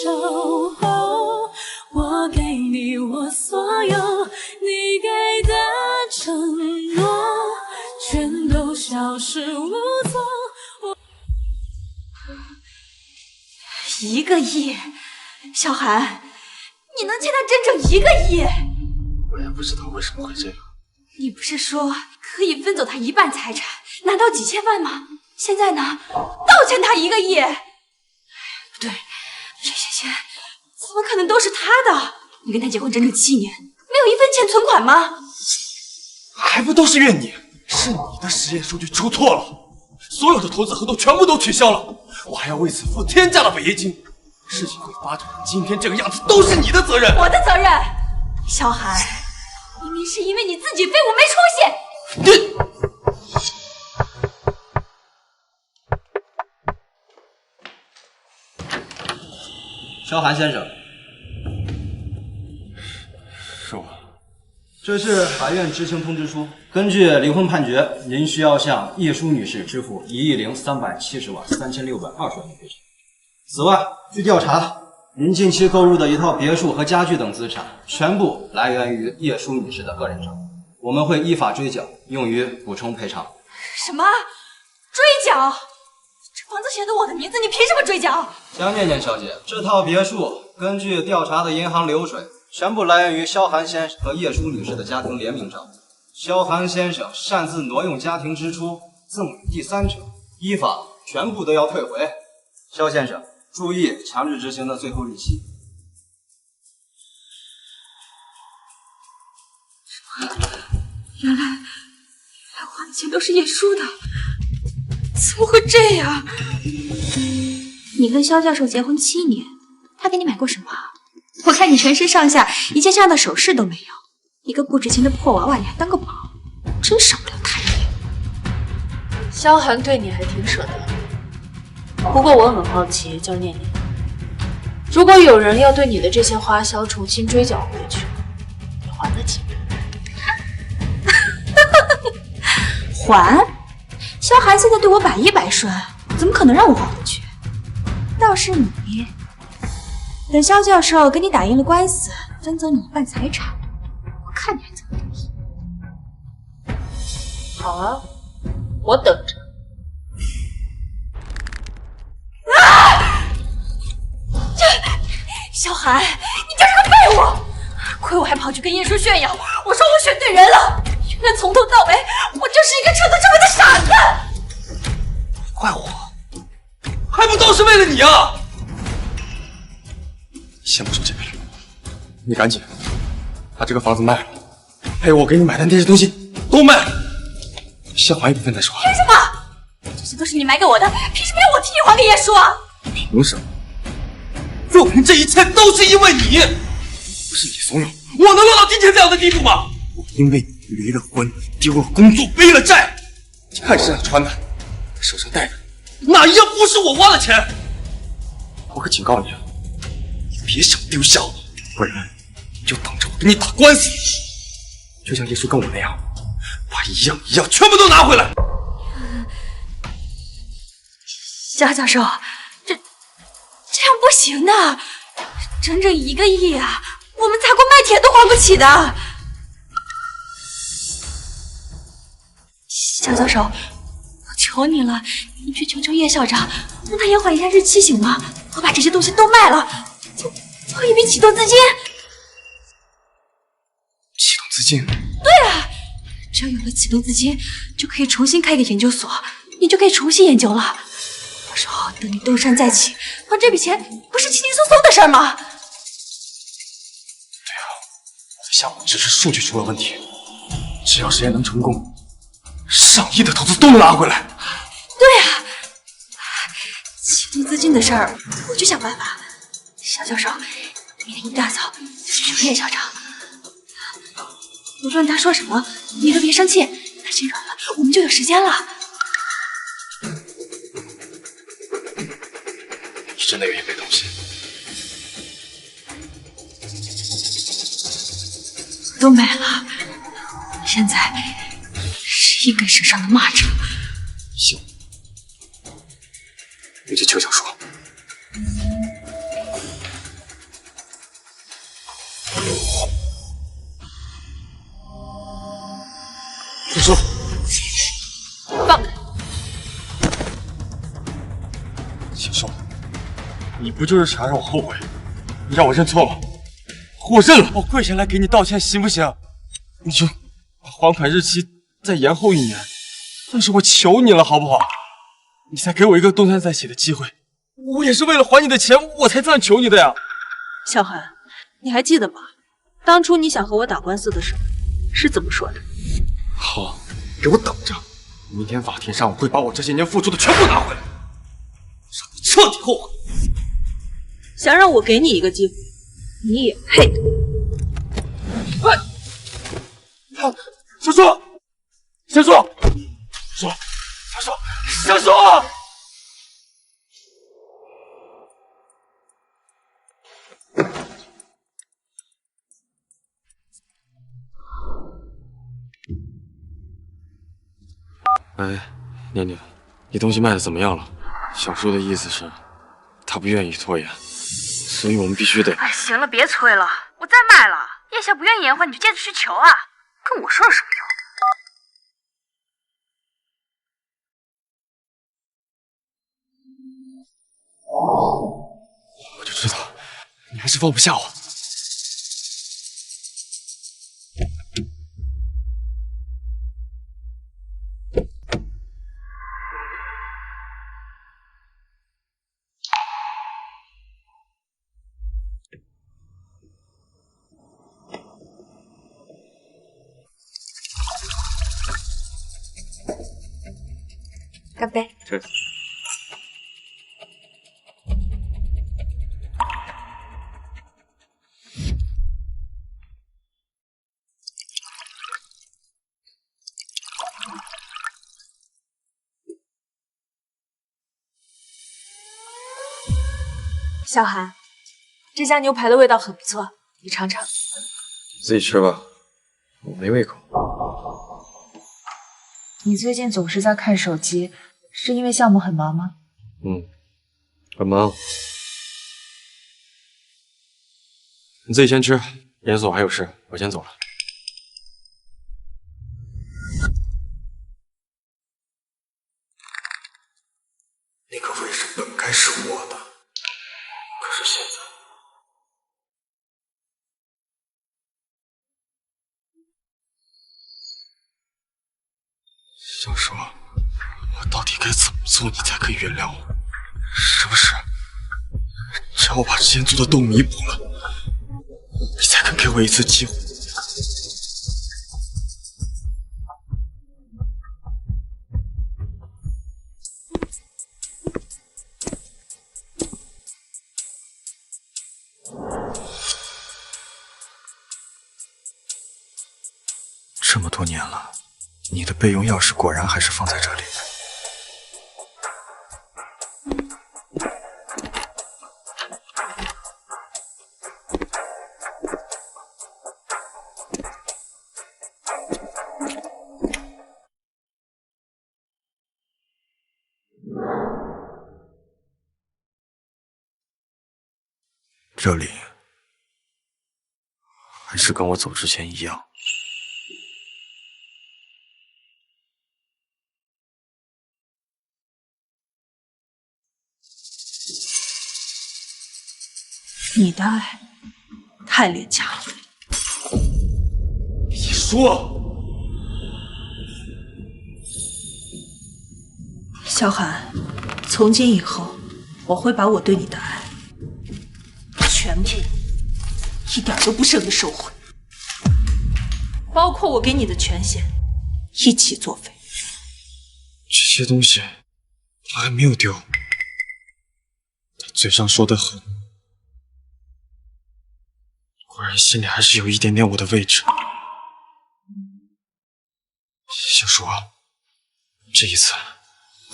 守候，我給你我所有，你給的承諾全都消失無蹤。1個億，小韓，你能欠他整整1個億？我也不知道為什麼會這樣。你不是說可以分走他1半財產，拿到幾千萬嗎？現在呢，倒欠他1個億。不對，這些錢怎麼可能都是他的？你跟他結婚整整7年，沒有1分錢存款嗎？還不都是怨你，是你的實驗數據出錯了，所有的投資合同全部都取消了，我還要為此付天價的違約金。事情會發展成今天這個樣子，都是你的責任。我的責任，小韓，明明是因為你自己廢物沒出息。蕭涵先生，是我。這是法院知情通知書。根據離婚判決，您需要向葉舒女士支付1億370萬3620元賠償。此外，據調查，您近期購入的一套別墅和家具等資產，全部來源於葉舒女士的個人賬戶，我們會依法追繳，用於補充賠償。什麼？追繳？這房子寫的我的名字，你憑什麼追繳？江念念小姐，這套別墅根據調查的銀行流水，全部來源於蕭涵先生和葉舒女士的家庭聯名賬戶。蕭涵先生擅自挪用家庭支出，贈與第三者，依法全部都要退回。肖先生，注意强制执行的最后日期。原来花的钱都是叶叔的，怎么会这样？你跟肖教授结婚7年，他给你买过什么？我看你全身上下一件这样的首饰都没有，一个不值钱的破娃娃你还当个宝，真少不了他人。萧寒对你还挺舍得，不过我很好奇，叫念念，如果有人要对你的这些花销重新追缴回去，你还得起吗？还？萧寒现在对我百依百顺，怎么可能让我还回去？倒是你，等萧教授跟你打赢了官司，分走你一半财产，我看你还怎么得意。好啊，我等着。萧寒，你就是个废物！亏我还跑去跟叶叔炫耀，我说我选对人了。原来从头到尾，我就是一个彻头彻尾的傻子。怪我，还不都是为了你啊！先不说这个了，你赶紧把这个房子卖了，还有我给你买的那些东西都卖了，先还一部分再说。凭什么？这些都是你买给我的，凭什么要我替你还给叶叔啊？凭什么？做成这一切都是因为你，不是你怂恿我能落到今天这样的地步吗？我因为你离了婚，丢了工作，背了债，你看身上穿的，手上戴的，哪一样不是我花的钱？我可警告你，你别想丢下我，不然就等着我跟你打官司，就像叶叔跟我那样，把一样一样全部都拿回来。萧教授，这样不行的，整整1个亿啊！我们砸锅卖铁都还不起的。萧教授，我求你了，你去求求叶校长，让他延缓一下日期行吗？我把这些东西都卖了，做一笔启动资金。启动资金？对啊，只要有了启动资金，就可以重新开个研究所，你就可以重新研究了。到时候等你东山再起，还这笔钱不是轻轻松松的事儿吗？对啊，我的项目只是数据出了问题，只要实验能成功，上亿的投资都能拿回来。对啊，启动资金的事儿我去想办法。肖教授，明天一大早就去求叶校长，无论他说什么，你都别生气，他心软了，我们就有时间了。你真的愿意背东西？都买了，现在是一根绳上的蚂蚱。行，你去求小说。小说，放开！小说，你不就是想让我后悔？你让我认错吗？我认了，我跪下来给你道歉行不行？你就把还款日期再延后1年，但是我求你了，好不好？你再给我一个东山再起的机会，我也是为了还你的钱，我才这样求你的呀。萧寒，你还记得吗？当初你想和我打官司的时候是怎么说的？好，给我等着，明天法庭上我会把我这些年付出的全部拿回来，让你彻底后悔。想让我给你一个机会，你也配？喂，小说，小说，小说，小说。哎，念念，你东西卖的怎么样了？小叔的意思是，他不愿意拖延，所以我们必须得……哎，行了，别催了，我再卖了。叶夏不愿意延缓，你就接着去求啊，跟我说有什么用？我就知道，你还是放不下我。干杯！这。小韩，这家牛排的味道很不错，你尝尝。自己吃吧，我没胃口。你最近总是在看手机，是因为项目很忙吗？很忙。你自己先吃，研所还有事，我先走了。那个位置本该是我的，可是现在，小说，我到底该怎么做你才可以原谅我？是不是只要我把之前做的都弥补了，你才肯给我一次机会？这么多年了，你的备用钥匙果然还是放在这里。这里还是跟我走之前一样。你的爱太廉价了。你说，萧寒，从今以后，我会把我对你的爱全部一点都不剩的收回，包括我给你的权限，一起作废。这些东西他还没有丢，他嘴上说的狠，果然心里还是有一点点我的位置。小叔，这一次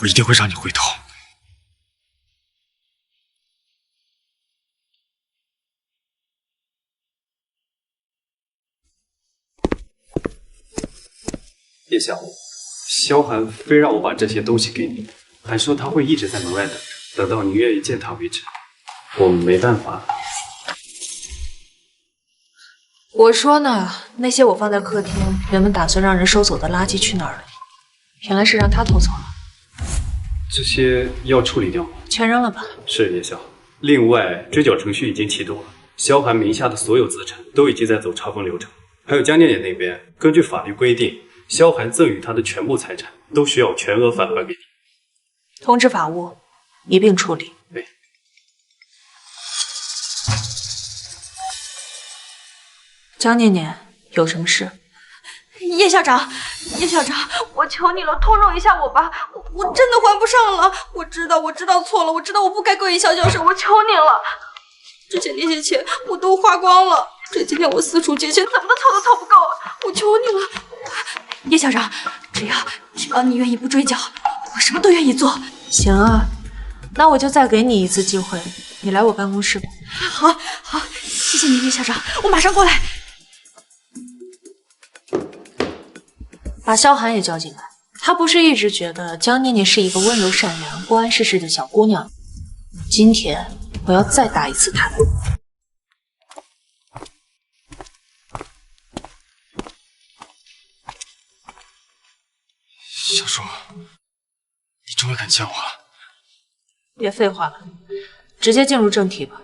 我一定会让你回头。叶晓，萧寒非让我把这些东西给你，还说他会一直在门外等着，等到你愿意见他为止。我没办法。我说呢，那些我放在客厅，原本打算让人收走的垃圾去哪儿了？原来是让他偷走了。这些要处理掉吗？全扔了吧。是叶晓。另外，追缴程序已经启动了，萧寒名下的所有资产都已经在走查封流程。还有江念念那边，根据法律规定，萧寒赠与他的全部财产都需要全额返还给你。通知法务一并处理。对。江念念有什么事？叶校长，叶校长，我求你了，通融一下我吧，我真的还不上了。我知道错了，我知道我不该跪萧教授，我求你了。之前那些钱我都花光了，这几天我四处借钱，怎么都凑不够，我求你了。叶校长，只要你愿意不追缴，我什么都愿意做。行啊，那我就再给你一次机会，你来我办公室吧。好，谢谢你，叶校长，我马上过来。把萧寒也叫进来。他不是一直觉得江念念是一个温柔善良、不谙世事的小姑娘？今天我要再打一次她。小叔，你终于敢见我了。别废话了，直接进入正题吧。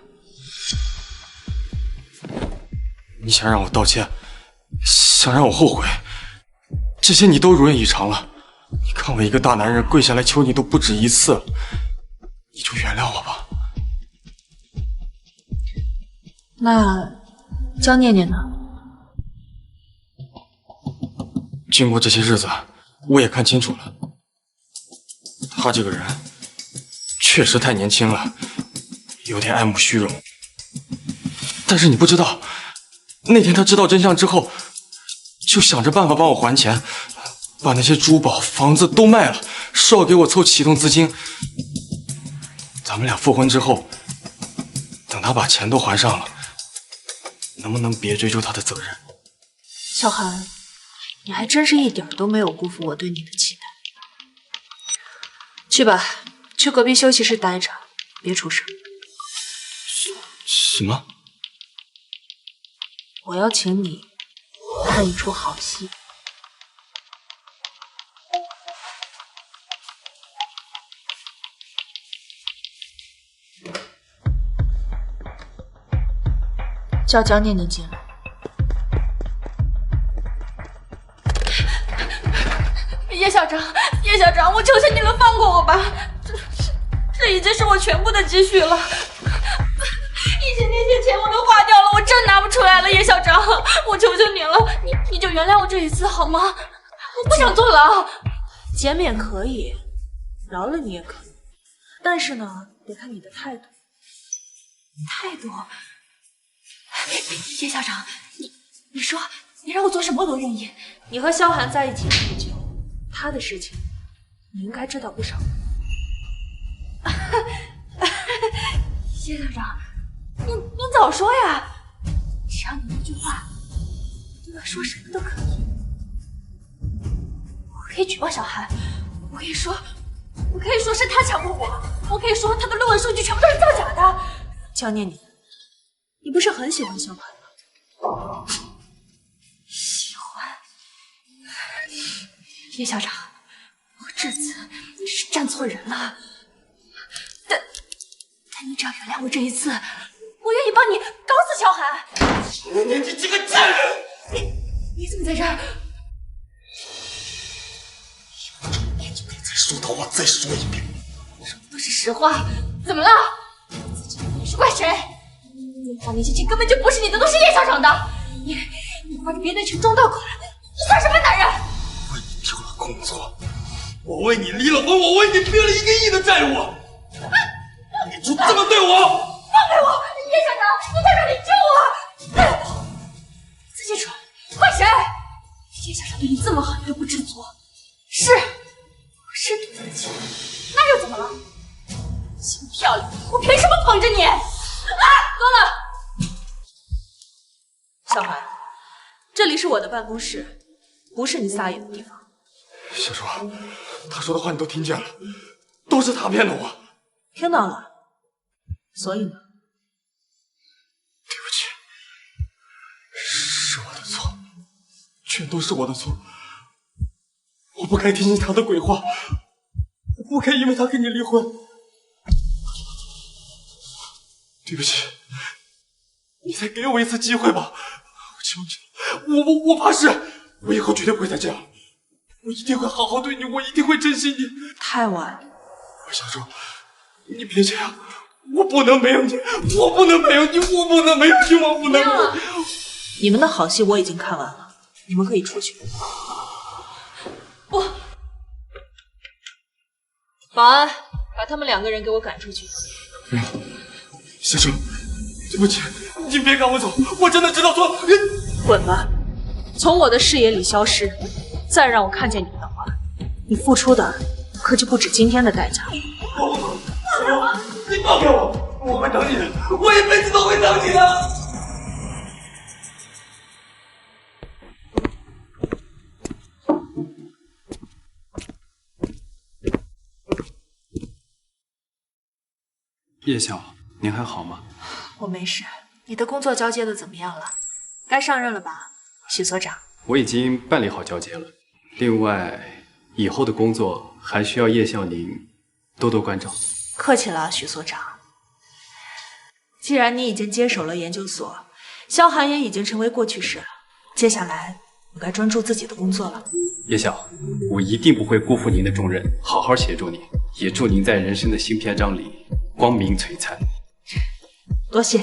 你想让我道歉，想让我后悔，这些你都如愿以偿了。你看我一个大男人跪下来求你都不止一次了，你就原谅我吧。那江念念呢？经过这些日子，我也看清楚了，他这个人確實太年輕了，有點愛慕虛榮。但是你不知道，那天他知道真相之後，就想着辦法幫我還錢，把那些珠寶、房子都賣了，說要給我湊啟動資金。咱們倆復婚之後，等他把錢都還上了，能不能別追究他的責任？小寒，你還真是一點都沒有辜負我對你的期待。去吧，去隔壁休息室待着，別出聲。什麼？我要請你看一出好戲。叫江念念进來。叶校長，叶校長，我求求你了，放過我吧！這已經是我全部的積蓄了，1000那些錢我都花掉了，我真拿不出來了，葉校長，我求求你了，你就原諒我這一次好嗎？我不想坐牢。減免可以，饒了你也可以，但是呢，得看你的態度。態度？葉校長，你說，你讓我做什麼我都願意。你和蕭寒在一起這麼久，他的事情你應該知道不少。葉校長，你早說呀！只要你一句話，對我說什麼都可以。我可以舉報小寒，我可以說是他強迫我，我可以說他的論文數據全部都是造假的。江念念，你不是很喜歡小寒嗎？喜歡？葉校長，我這次是站錯人了。但你只要原諒我這一次，我願意幫你搞死小寒。你這個賤人！你怎麼在這兒？你就別再說的話再說一遍。說的都是實話，怎麼了？自己你是怪誰？那套那些錢根本就不是你的，都是葉校長的。你花着別人的錢裝到口來，你算什麼男人？我為你丟了工作，我為你離了婚，我為你背了1個億的債務。你就這麼對我？放開我！葉校長，你在這裡救我！自己蠢，怪誰？葉校長對你這麼好，你都不知足。是，我是賭得起，那又怎麼了？心漂亮，我憑什麼捧着你？啊，夠了！小寒，這裡是我的辦公室，不是你撒野的地方。小朱，他說的話你都聽見了，都是他騙的我。聽到了。所以呢？對不起，是我的錯，全都是我的錯。我不該聽信他的鬼話，我不該因為他跟你離婚。對不起，你再給我一次機會吧，我求你了，我發誓，我以後絕對不會再這樣，我一定會好好對你，我一定會珍惜你。太晚，小朱，你別這樣。我不能沒有你，我不能沒有你，我不能沒有你，我不能沒有你。你們的好戲我已經看完了，你們可以出去。不，保安，把他們2個人給我趕出去。小朱，對不起，你別趕我走，我真的知道錯。滾吧，從我的視野裡消失，再讓我看見你的話，你付出的可就不止今天的代價了。你放開我！我會等你的，我一輩子都會等你的。葉校，您還好嗎？我沒事。你的工作交接的怎麼樣了？該上任了吧，許所長？我已經辦理好交接了。另外，以後的工作還需要葉校您多多關照。客氣了，許所長。既然你已經接手了研究所，蕭寒也已經成為過去式了，接下來我該專注自己的工作了。葉校，我一定不會辜負您的重任，好好協助您，也祝您在人生的新篇章裡光明璀璨。多謝。